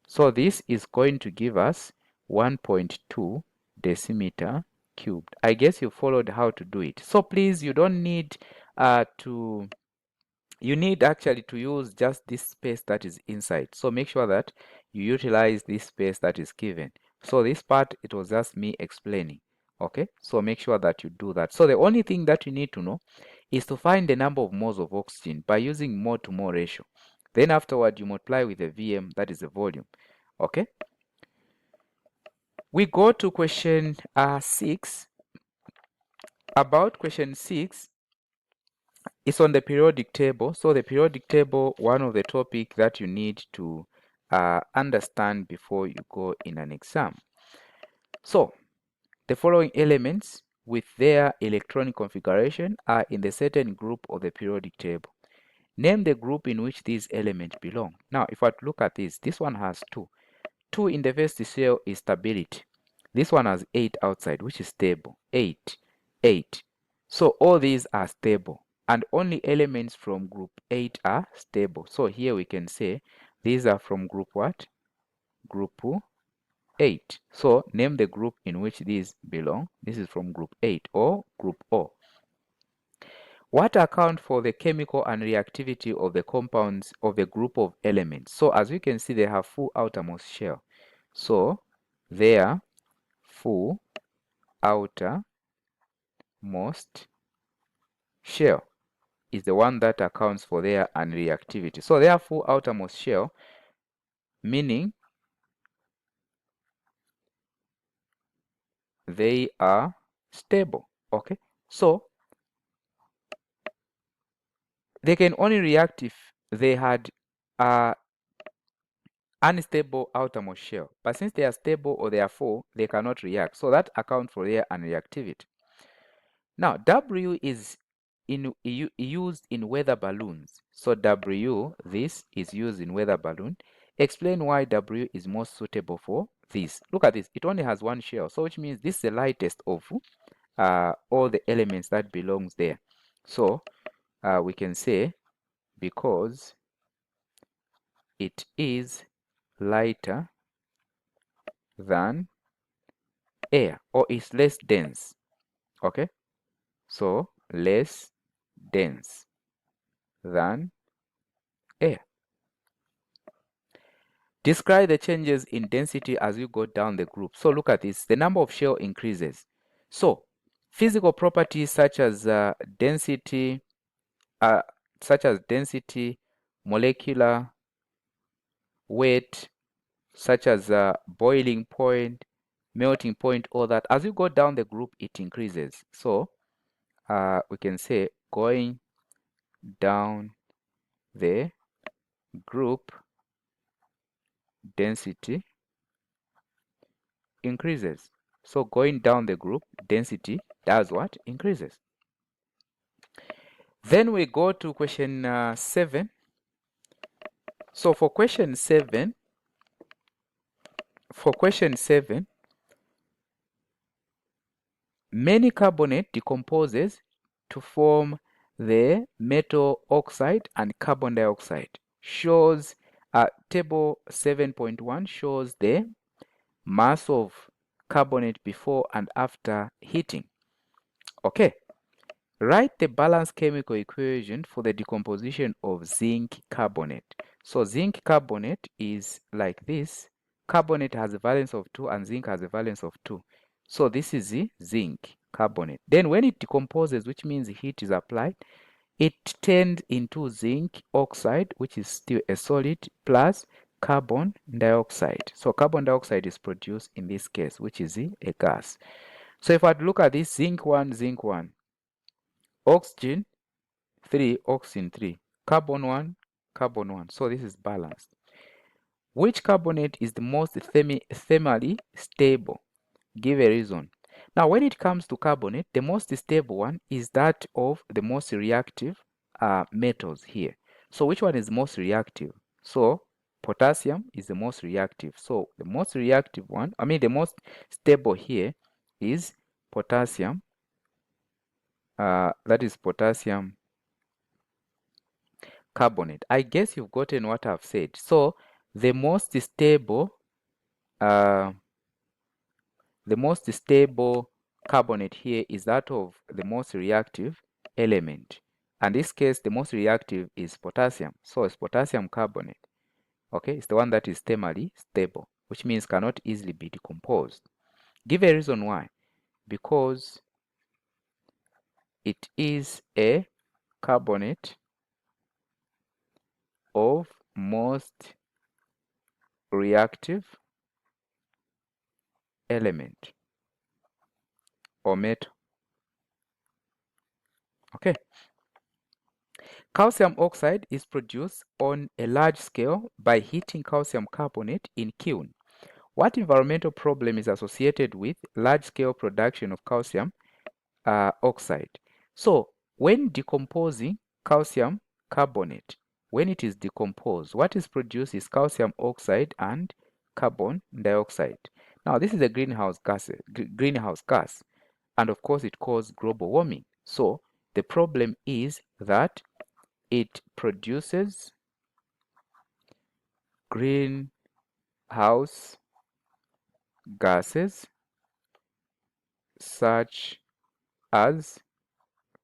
So this is going to give us 1.2 decimeter cubed. I guess you followed how to do it. So please, you don't need you need actually to use just this space that is inside. So make sure that you utilize this space that is given. So this part, it was just me explaining. Okay, so make sure that you do that. So the only thing that you need to know is to find the number of moles of oxygen by using mole to mole ratio. Then afterward, you multiply with the VM, that is the volume. Okay, we go to question 6. About question 6, it's on the periodic table. So the periodic table, one of the topic that you need to understand before you go in an exam. So the following elements with their electronic configuration are in the certain group of the periodic table. Name the group in which these elements belong. Now, if I look at this one has 2. 2 in the first cell is stability. This one has 8 outside, which is stable. 8, 8. So all these are stable, and only elements from group 8 are stable. So here we can say these are from group what? Group 8. So name the group in which these belong. This is from group 8 or group O. What account for the chemical and reactivity of the compounds of a group of elements? So as we can see, they have full outermost shell. So their full outermost shell is the one that accounts for their unreactivity. So their full outermost shell, meaning they are stable. Okay, so they can only react if they had a unstable outermost shell. But since they are stable or they are full, they cannot react. So that accounts for their unreactivity. Now, W is used in weather balloons. So W, this is used in weather balloon. Explain why W is most suitable for this. Look at this. It only has one shell. So which means this is the lightest of all the elements that belongs there. So we can say because it is lighter than air, or is less dense. Okay, so less dense than air. Describe the changes in density as you go down the group. So look at this. The number of shell increases. So physical properties such as density, molecular weight, such as boiling point, melting point, all that. As you go down the group, it increases. So we can say going down the group, density increases. So going down the group, density does what? Increases. Then we go to question 7. So for question 7, many carbonate decomposes to form the metal oxide and carbon dioxide. Shows table 7.1 shows the mass of carbonate before and after heating. Okay, write the balanced chemical equation for the decomposition of zinc carbonate. So zinc carbonate is like this. Carbonate has a valence of 2 and zinc has a valence of 2. So this is the zinc carbonate. Then when it decomposes, which means heat is applied, it turns into zinc oxide, which is still a solid, plus carbon dioxide. So carbon dioxide is produced in this case, which is a gas. So if I look at this, zinc 1, oxygen 3, oxygen 3, carbon 1, carbon 1. So this is balanced. Which carbonate is the most thermally stable? Give a reason. Now, when it comes to carbonate, the most stable one is that of the most reactive metals here. So which one is most reactive? So potassium is the most reactive. So the most reactive one, the most stable here is potassium. That is potassium carbonate. I guess you've gotten what I've said. So the most stable carbonate here is that of the most reactive element. And in this case, the most reactive is potassium. So it's potassium carbonate. Okay, it's the one that is thermally stable, which means cannot easily be decomposed. Give a reason why. because it is a carbonate of most reactive element or metal. Okay. Calcium oxide is produced on a large scale by heating calcium carbonate in kiln. What environmental problem is associated with large-scale production of calcium oxide? So, when decomposing calcium carbonate, when it is decomposed, what is produced is calcium oxide and carbon dioxide. Now, this is a greenhouse gas, and of course, it causes global warming. So, the problem is that it produces greenhouse gases such as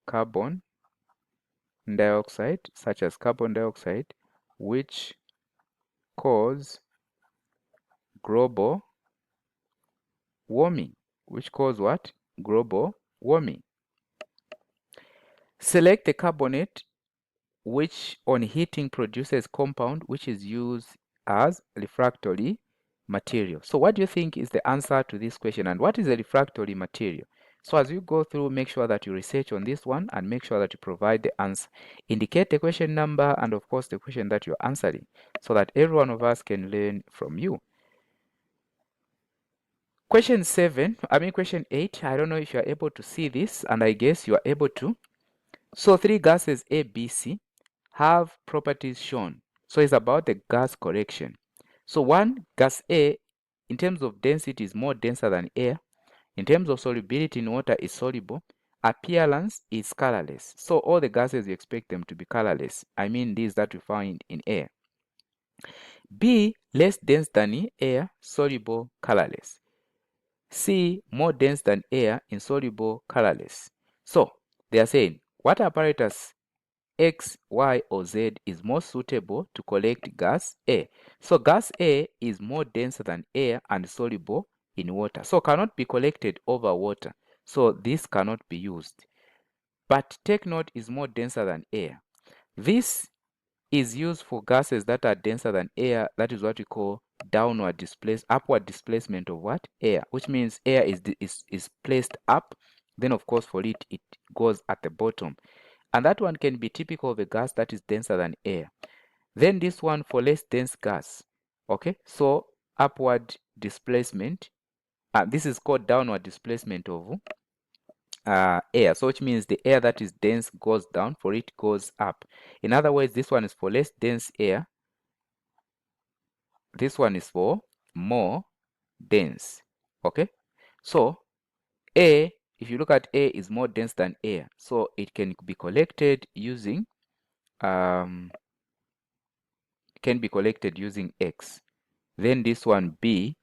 carbon dioxide, which cause global warming. Which cause what? Global warming. Select the carbonate which on heating produces compound which is used as refractory material. So what do you think is the answer to this question, and what is a refractory material? So as you go through, make sure that you research on this one and make sure that you provide the answer. Indicate the question number and of course the question that you're answering so that every one of us can learn from you. Question 8, I don't know if you're able to see this, and I guess you are able to. So three gases A, B, C have properties shown. So it's about the gas correction. So one, gas A, in terms of density, is more denser than air. In terms of solubility in water, is soluble. Appearance is colorless. So all the gases, you expect them to be colorless. I mean these that we find in air. B, less dense than air, soluble, colorless. C, more dense than air, insoluble, colorless. So they are saying, what apparatus X, Y, or Z is more suitable to collect gas A? So gas A is more denser than air and soluble in water. So cannot be collected over water. So this cannot be used. But take note, is more denser than air. This is used for gases that are denser than air. That is what we call upward displacement of what? Air, which means air is placed up. Then of course for it goes at the bottom. And that one can be typical of a gas that is denser than air. Then this one for less dense gas. Okay, so upward displacement. This is called downward displacement of air. So which means the air that is dense goes down, for it goes up. In other words, this one is for less dense air. This one is for more dense. Okay, so A, if you look at A, is more dense than air. So it can be collected using X. Then this one B,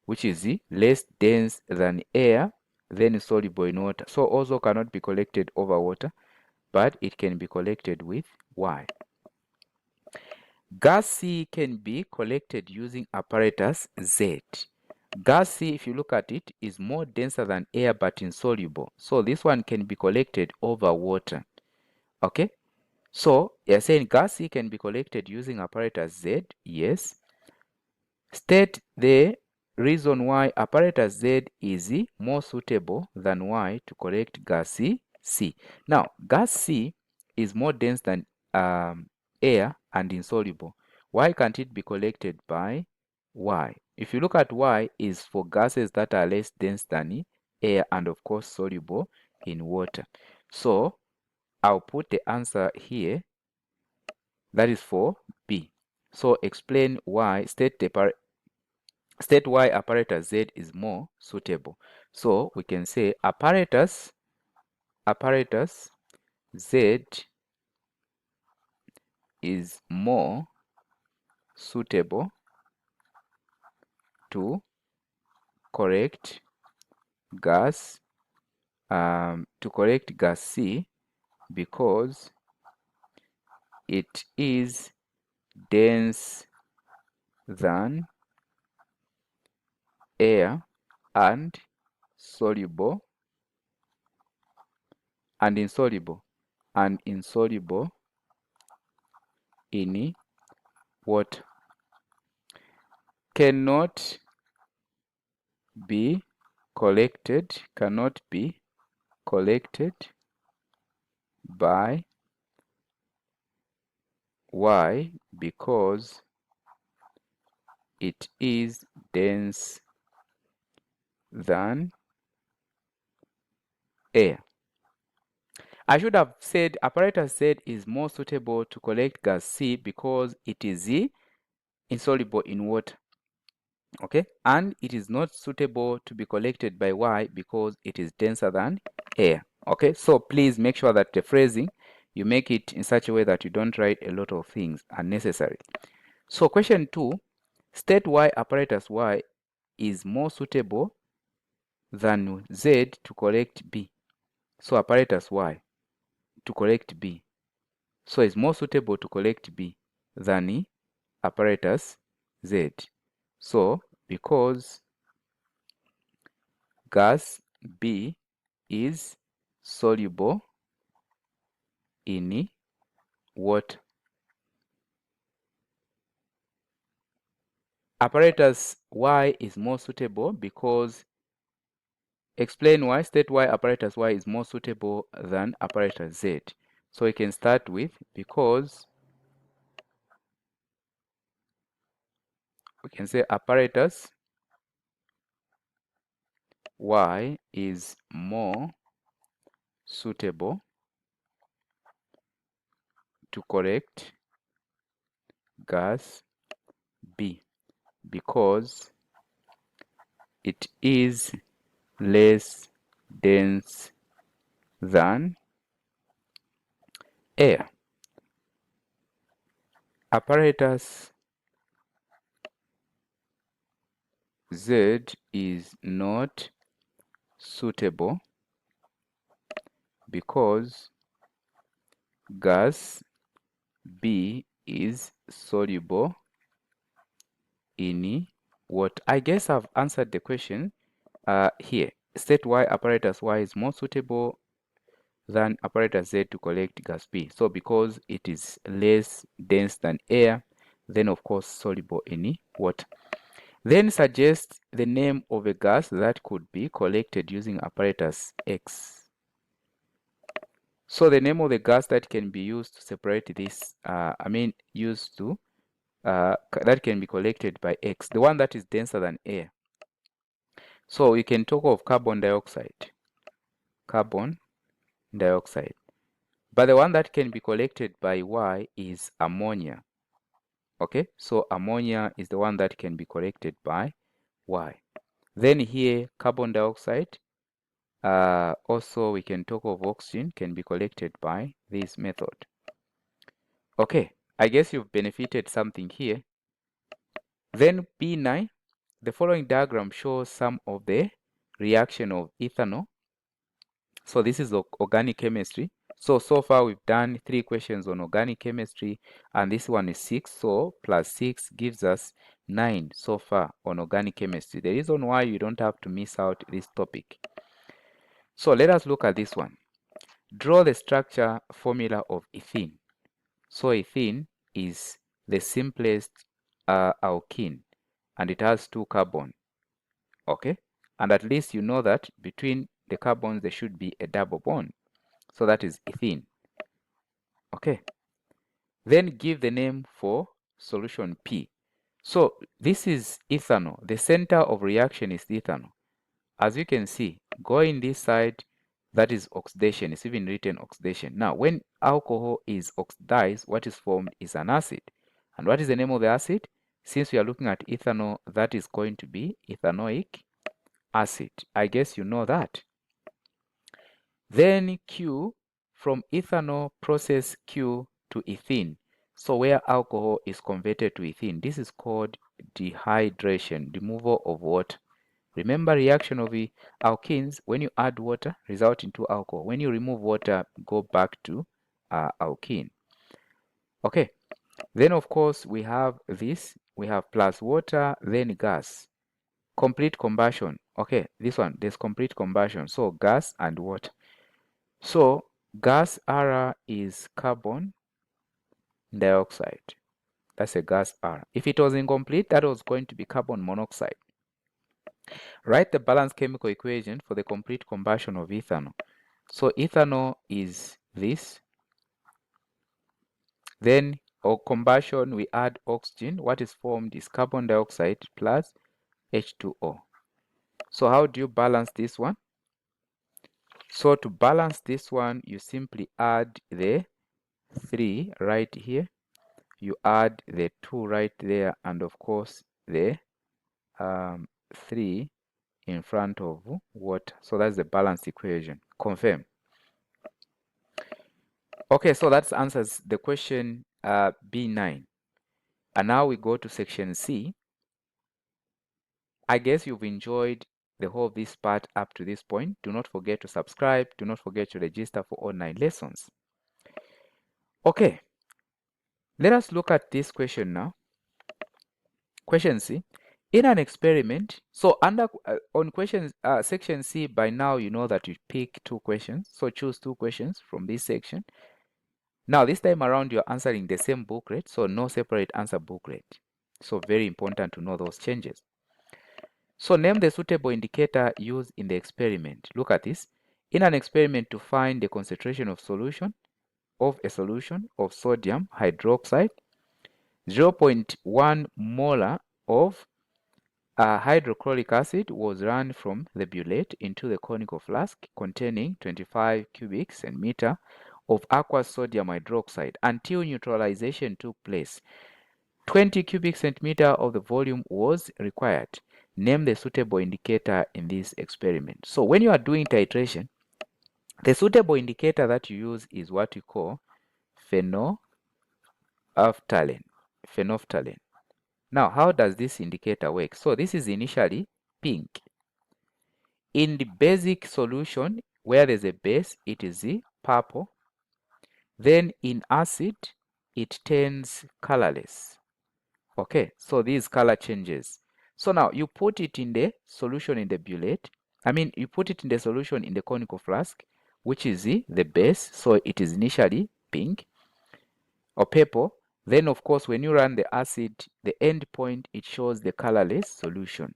which is less dense than air, then soluble in water. So also cannot be collected over water, but it can be collected with Y. Gas C can be collected using apparatus Z. Gas C, if you look at it, is more denser than air but insoluble. So this one can be collected over water. Okay? So you're saying gas C can be collected using apparatus Z? Yes. State the reason why apparatus Z is more suitable than Y to collect gas C. Now, gas C is more dense than air and insoluble. Why can't it be collected by Y? If you look at Y, is for gases that are less dense than air and of course soluble in water. So I'll put the answer here. That is for B. So explain why, state why apparatus Z is more suitable. So we can say apparatus Z is more suitable to correct gas C because it is dense than air and soluble and insoluble in water. Cannot be collected by why? Because it is dense than air. I should have said apparatus Z is more suitable to collect gas C because it is insoluble in water. Okay, and it is not suitable to be collected by Y because it is denser than air. Okay, so please make sure that the phrasing, you make it in such a way that you don't write a lot of things unnecessary. So question 2, state why apparatus Y is more suitable than Z to collect B. So apparatus Y to collect B. So it's more suitable to collect B than apparatus Z. So because gas B is soluble in water. Apparatus Y is more suitable because, explain why, state why apparatus Y is more suitable than apparatus Z. So we can start with because we can say apparatus Y is more suitable to collect gas B because it is less dense than air. Apparatus Z is not suitable because gas B is soluble in what? I guess I've answered the question here. State why apparatus Y is more suitable than apparatus Z to collect gas B. So because it is less dense than air, then of course soluble in water. Then suggest the name of a gas that could be collected using apparatus X. So the name of the gas that can be used to separate this, used to, that can be collected by X, the one that is denser than air. So we can talk of carbon dioxide. But the one that can be collected by Y is ammonia. Okay, so ammonia is the one that can be collected by Y. Then here, carbon dioxide, also we can talk of oxygen can be collected by this method. Okay, I guess you've benefited something here. Then B9, the following diagram shows some of the reaction of ethanol. So this is organic chemistry. So far we've done 3 questions on organic chemistry, and this one is 6. So plus 6 gives us 9 so far on organic chemistry. The reason why you don't have to miss out this topic. So let us look at this one. Draw the structure formula of ethene. So ethene is the simplest alkene, and it has 2 carbon. Okay, and at least you know that between the carbons there should be a double bond. So that is ethene. Okay, then give the name for solution P. So this is ethanol. The center of reaction is ethanol. As you can see, going this side, that is oxidation. It's even written oxidation. Now, when alcohol is oxidized, what is formed is an acid. And what is the name of the acid? Since we are looking at ethanol, that is going to be ethanoic acid. I guess you know that. Then Q, from ethanol, process Q to ethene. So where alcohol is converted to ethene, this is called dehydration, removal of water. Remember, reaction of the alkenes, when you add water, result into alcohol. When you remove water, go back to alkene. Okay, then of course we have this, we have plus water, then gas. Complete combustion. Okay, this one, there's complete combustion. So gas and water. So Gas R is carbon dioxide. That's a gas R. If it was incomplete, that was going to be carbon monoxide. Write the balanced chemical equation for the complete combustion of ethanol. So ethanol is this. Then, or combustion, we add oxygen. What is formed is carbon dioxide plus H2O. So how do you balance this one? So to balance this one, you simply add the 3 right here. You add the 2 right there, and of course the 3 in front of water. So that's the balanced equation. Confirm. Okay, so that answers the question B9. And now we go to section C. I guess you've enjoyed the whole of this part up to this point. Do not forget to subscribe. Do not forget to register for online lessons. Okay, let us look at this question now. Question C. In an experiment, so under on questions section C, by now you know that you pick 2 questions. So choose 2 questions from this section. Now this time around you're answering the same booklet, so no separate answer booklet. So very important to know those changes. So name the suitable indicator used in the experiment. Look at this. In an experiment to find the concentration of a solution of sodium hydroxide, 0.1 molar of hydrochloric acid was run from the bullet into the conical flask containing 25 cubic centimeter of aqueous sodium hydroxide until neutralization took place. 20 cubic centimeter of the volume was required. Name the suitable indicator in this experiment. So when you are doing titration, the suitable indicator that you use is what you call phenolphthalein. Phenolphthalein. Now, how does this indicator work? So this is initially pink. In the basic solution, where there's a base, it is the purple. Then in acid, it turns colorless. Okay, so these color changes. So now you put it in the solution in the bullet. You put it in the solution in the conical flask, which is the base. So it is initially pink or purple. Then, of course, when you run the acid, the end point, it shows the colorless solution.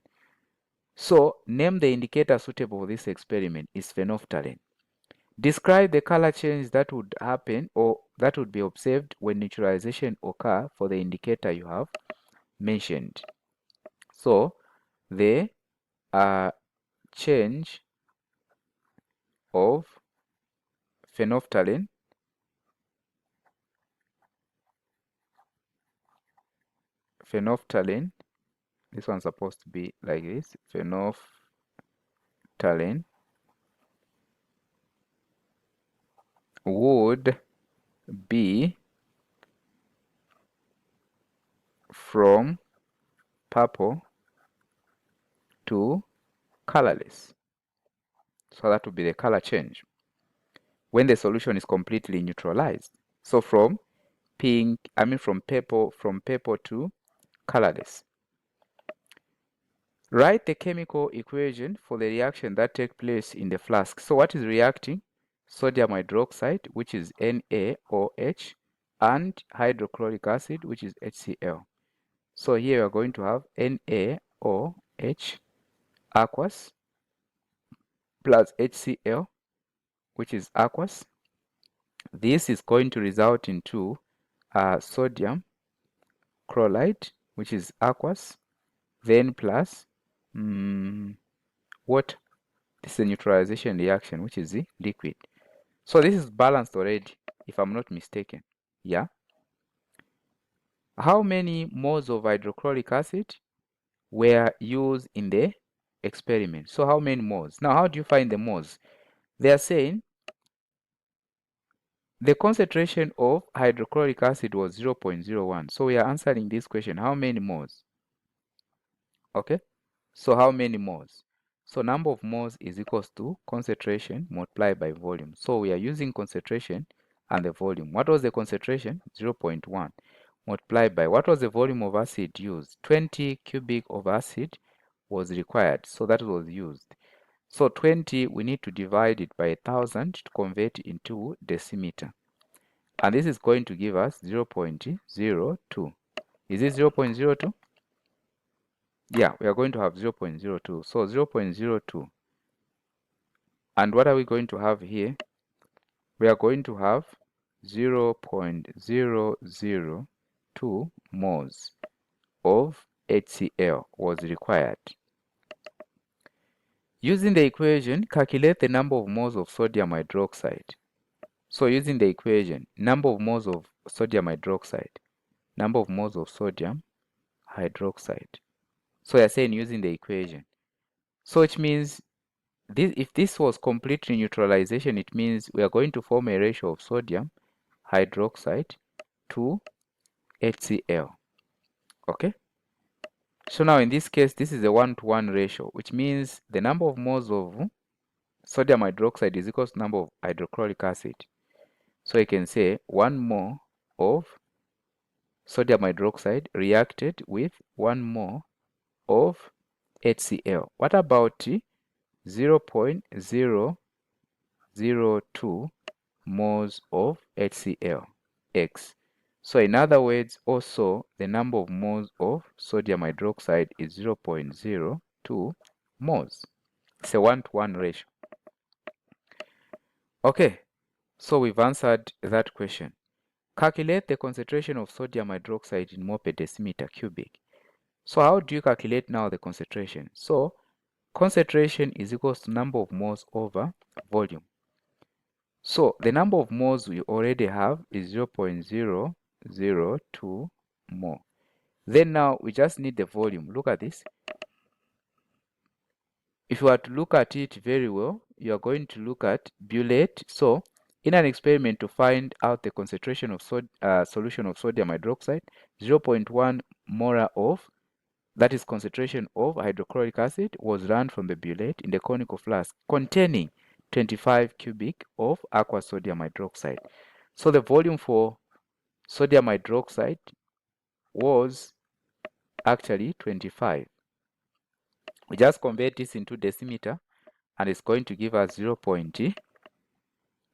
So name the indicator suitable for this experiment is phenolphthalein. Describe the color change that would happen or that would be observed when neutralization occur for the indicator you have mentioned. So the change of phenolphthalein this one's supposed to be like this, phenolphthalein would be from purple to colorless. So that would be the color change when the solution is completely neutralized. So from purple to colorless. Write the chemical equation for the reaction that takes place in the flask. So what is reacting? Sodium hydroxide, which is NaOH, and hydrochloric acid, which is HCl. So here we are going to have NaOH aqueous plus HCl, which is aqueous. This is going to result into sodium chloride, which is aqueous, then plus water. This is a neutralization reaction, which is the liquid. So this is balanced already, if I'm not mistaken. Yeah. How many moles of hydrochloric acid were used in the experiment? So how many moles? Now, how do you find the moles? They are saying the concentration of hydrochloric acid was 0.01. So we are answering this question, how many moles? Okay. So how many moles? So number of moles is equals to concentration multiplied by volume. So we are using concentration and the volume. What was the concentration? 0.1 multiplied by what was the volume of acid used? 20 cubic of acid was required. So that was used. So 20, we need to divide it by 1,000 to convert into decimeter. And this is going to give us 0.02. Is it 0.02? Yeah, we are going to have 0.02. So 0.02. And what are we going to have here? We are going to have 0.002 moles of HCl was required. Using the equation, calculate the number of moles of sodium hydroxide. So using the equation, number of moles of sodium hydroxide, number of moles of sodium hydroxide. So you're saying using the equation. So which means this, if this was complete neutralization, it means we are going to form a ratio of sodium hydroxide to HCl. Okay? So now in this case, this is a 1-to-1 ratio, which means the number of moles of sodium hydroxide is equal to the number of hydrochloric acid. So you can say 1 mole of sodium hydroxide reacted with 1 mole of HCl. What about 0.002 moles of HCl X? So in other words, also the number of moles of sodium hydroxide is 0.02 moles. It's a 1-to-1 ratio. Okay, so we've answered that question. Calculate the concentration of sodium hydroxide in mole per decimeter cubic. So how do you calculate now the concentration? So concentration is equal to number of moles over volume. So the number of moles we already have is 0.002 mole. Then now we just need the volume. Look at this. If you are to look at it very well, you are going to look at bullet. So in an experiment to find out the concentration of solution of sodium hydroxide, 0.1 molar of, that is concentration of hydrochloric acid, was run from the bullet in the conical flask containing 25 cubic of aqueous sodium hydroxide. So the volume for sodium hydroxide was actually 25. We just convert this into decimeter and it's going to give us 0.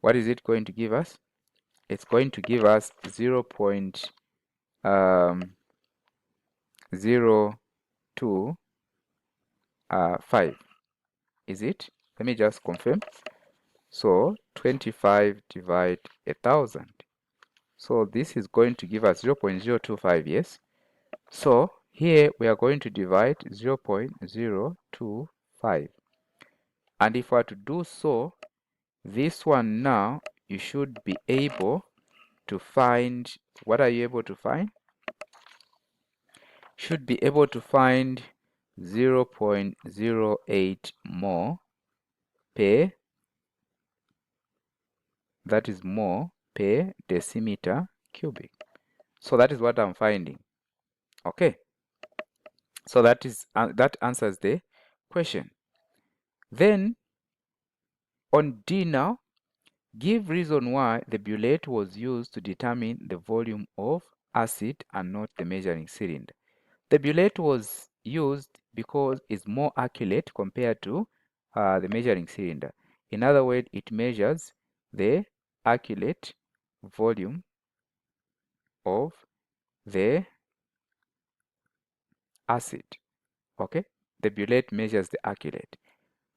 What is it going to give us? It's going to give us 0.025. Is it? Let me just confirm. So 25 divide 1,000. So this is going to give us 0.025, yes? So here we are going to divide 0.025. And if we are to do so, this one now, you should be able to find, what are you able to find? Should be able to find 0.08 mole per, that is mole per decimeter cubic. So that is what I'm finding. Okay. So that is that answers the question. Then on D now, give reason why the bullet was used to determine the volume of acid and not the measuring cylinder. The bullet was used because it's more accurate compared to the measuring cylinder. In other words, it measures the accurate volume of the acid. Okay, the bullet measures the accurate.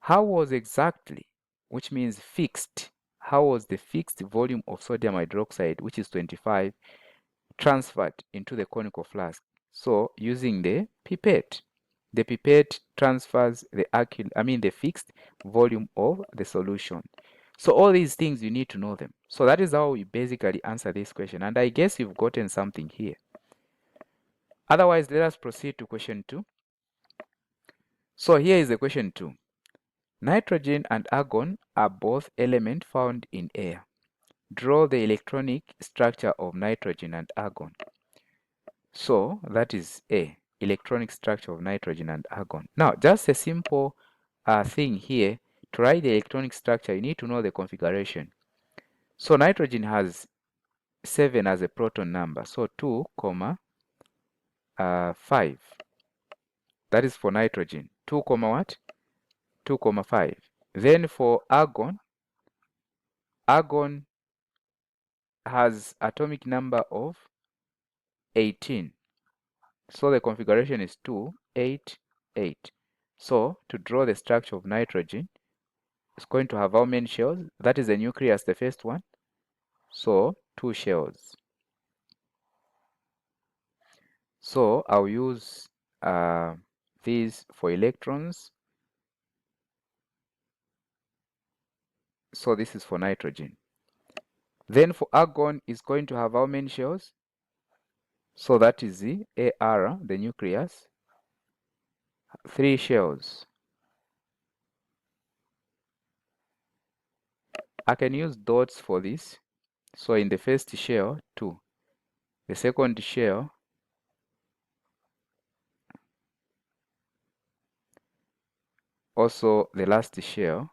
How was exactly, which means fixed, how was the fixed volume of sodium hydroxide, which is 25, transferred into the conical flask? So using the pipette. The pipette transfers the fixed volume of the solution. So all these things, you need to know them. So that is how we basically answer this question. And I guess you've gotten something here. Otherwise, let us proceed to question 2. So here is the question 2. Nitrogen and argon are both elements found in air. Draw the electronic structure of nitrogen and argon. So that is A, electronic structure of nitrogen and argon. Now, just a simple thing here. To write the electronic structure, you need to know the configuration. So nitrogen has 7 as a proton number. So 2, 5. That is for nitrogen. 2, what? 2, 5. Then for argon, argon has atomic number of 18. So the configuration is 2, 8, 8. So to draw the structure of nitrogen, it's going to have how many shells? That is the nucleus, the first one. So 2 shells. So I'll use these for electrons. So this is for nitrogen. Then for argon is going to have how many shells? So that is the Ar, the nucleus, 3 shells. I can use dots for this. So in the first shell, 2. The second shell, also the last shell.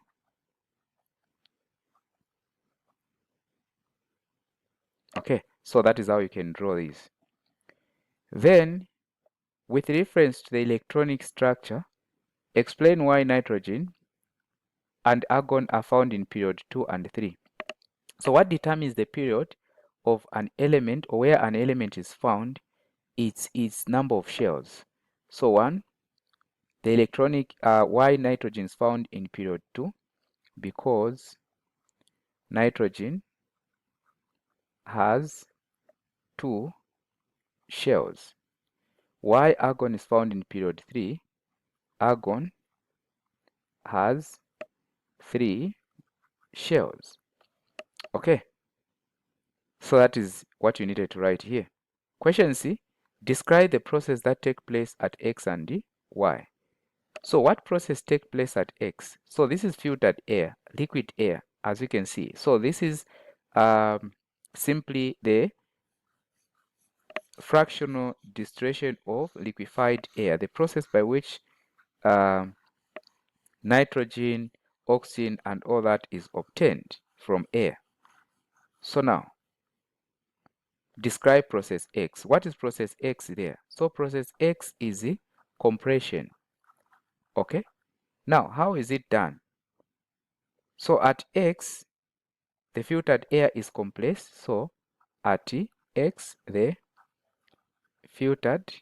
Okay, so that is how you can draw this. Then, with reference to the electronic structure, explain why nitrogen and argon are found in period 2 and 3. So what determines the period of an element, or where an element is found? It's its number of shells. So 1, the electronic, why nitrogen is found in period 2? Because nitrogen has 2 shells. Why argon is found in period 3? Argon has 3 shells. Okay, so that is what you needed to write here. Question C, describe the process that take place at X and Y. So what process take place at X? So this is filtered air, liquid air, as you can see. So this is simply the fractional distillation of liquefied air, the process by which nitrogen, oxygen, and all that is obtained from air. So now, describe process X. What is process X there? So process X is the compression. Okay. Now, how is it done? So at X, the filtered air is compressed. So at X, the filtered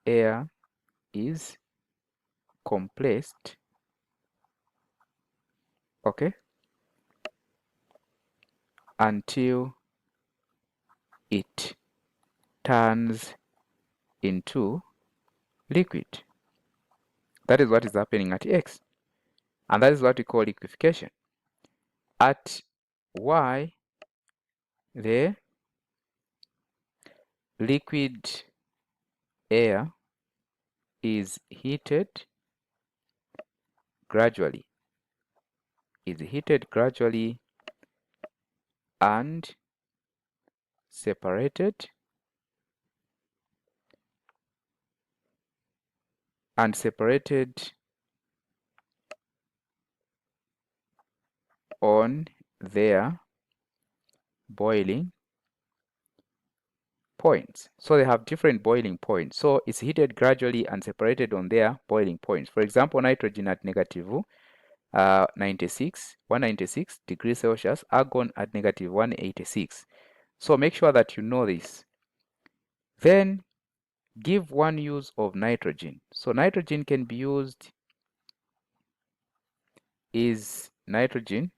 air is compressed. Okay. Until it turns into liquid. That is what is happening at X. And that is what we call liquefaction. At Y, the liquid air is heated gradually. And separated on their boiling points. So they have different boiling points. So it's heated gradually and separated on their boiling points. For example, nitrogen at negative 196 degrees Celsius, argon at negative 186. So make sure that you know this. Then give one use of nitrogen. So nitrogen can be used, nitrogen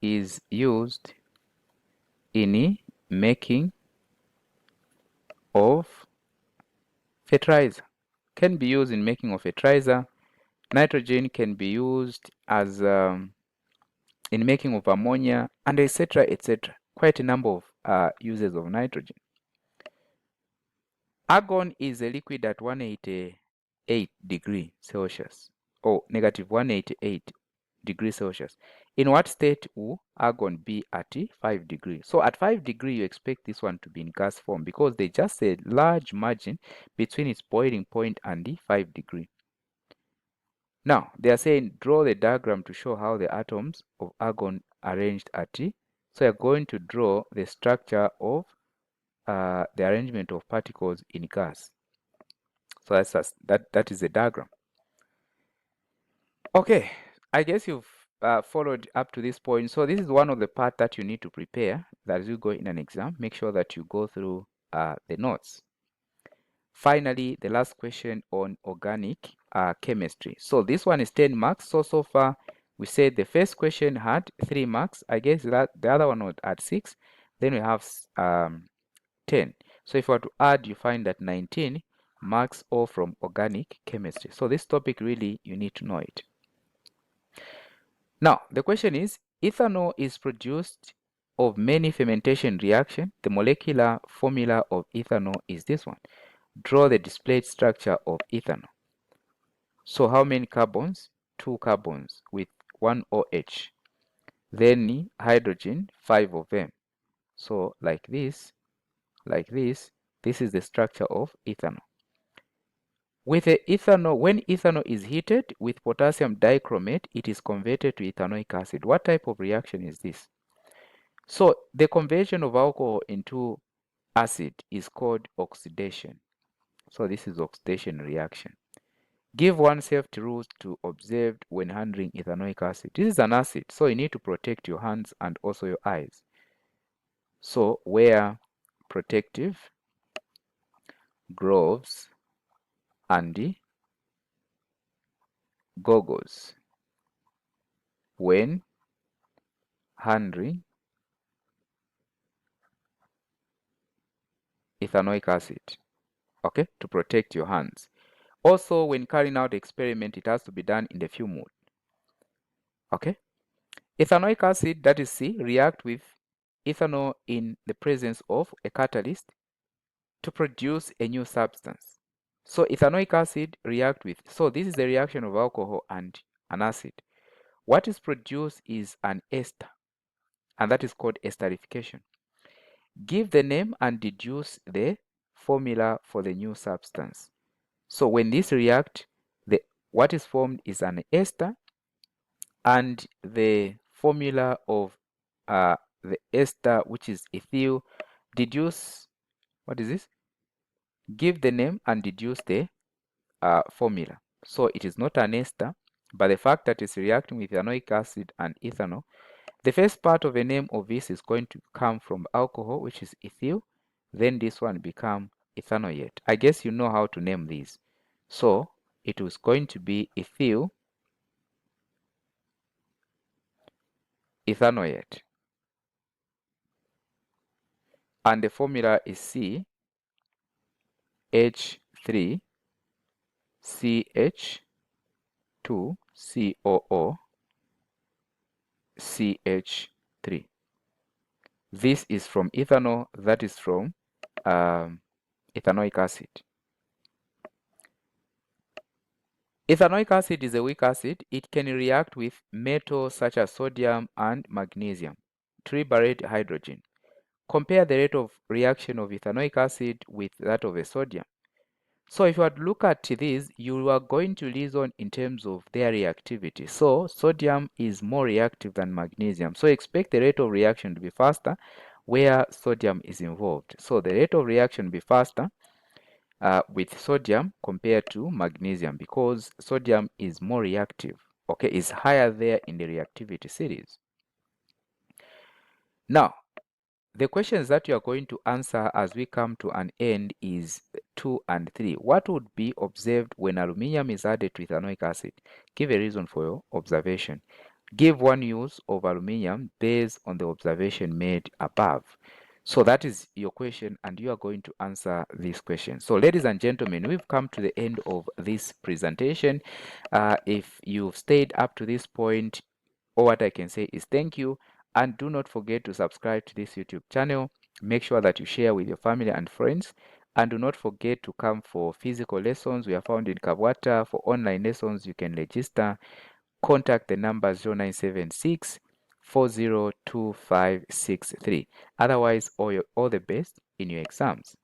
is used in making of fertilizer. Can be used in making of fertilizer. Nitrogen can be used as in making of ammonia, and etc., etc. Quite a number of uses of nitrogen. Argon is a liquid at 188 degrees Celsius, or negative 188 degrees Celsius. In what state will argon be at 5 degrees? So at 5 degrees, you expect this one to be in gas form because there's just a large margin between its boiling point and the 5 degrees. Now, they are saying draw the diagram to show how the atoms of argon arranged at T. So you're going to draw the structure of the arrangement of particles in gas. So that is the diagram. Okay, I guess you've followed up to this point. So this is one of the part that you need to prepare that as you go in an exam. Make sure that you go through the notes. Finally, the last question on organic chemistry. So this one is 10 marks. So far, we said the first question had 3 marks. I guess that the other one would add 6. Then we have 10. So if you were to add, you find that 19 marks all from organic chemistry. So this topic really, you need to know it. Now, the question is, ethanol is produced of many fermentation reactions. The molecular formula of ethanol is this one. Draw the displayed structure of ethanol. So how many carbons? 2 carbons with 1 OH. Then hydrogen, 5 of them. So like this, this is the structure of ethanol. With the ethanol, when ethanol is heated with potassium dichromate, it is converted to ethanoic acid. What type of reaction is this? So the conversion of alcohol into acid is called oxidation. So this is oxidation reaction. Give one safety rules to observe when handling ethanoic acid. This is an acid, so you need to protect your hands and also your eyes. So wear protective gloves and goggles when handling ethanoic acid, okay, to protect your hands. Also, when carrying out the experiment, it has to be done in the fume mode, okay. Ethanoic acid, that is C, react with ethanol in the presence of a catalyst to produce a new substance. So ethanoic acid react with, so this is the reaction of alcohol and an acid. What is produced is an ester, and that is called esterification. Give the name and deduce the formula for the new substance. So when this react, what is formed is an ester, and the formula of the ester, which is ethyl, deduce, what is this? Give the name and deduce the formula. So it is not an ester, but the fact that it's reacting with ethanoic acid and ethanol, the first part of the name of this is going to come from alcohol, which is ethyl. Then this one become ethanoate. I guess you know how to name these. So it was going to be ethyl ethanoate. And the formula is CH3 CH2 COO CH3. This is from ethanol, that is from ethanoic acid. Ethanoic acid is a weak acid. It can react with metals such as sodium and magnesium to liberate hydrogen. Compare the rate of reaction of ethanoic acid with that of a sodium. So if you were to look at this, you are going to reason in terms of their reactivity. So sodium is more reactive than magnesium. So expect the rate of reaction to be faster where sodium is involved. So the rate of reaction will be faster with sodium compared to magnesium because sodium is more reactive, okay, is higher there in the reactivity series. Now, the questions that you are going to answer as we come to an end is 2 and 3. What would be observed when aluminium is added to ethanoic acid? Give a reason for your observation. Give one use of aluminium based on the observation made above. So that is your question, and you are going to answer this question. So ladies and gentlemen, we've come to the end of this presentation. If you've stayed up to this point, all what I can say is thank you, and do not forget to subscribe to this YouTube channel. Make sure that you share with your family and friends, and do not forget to come for physical lessons. We are found in Kabwata. For online lessons, you can register. Contact the number 0976 402563. Otherwise, all the best in your exams.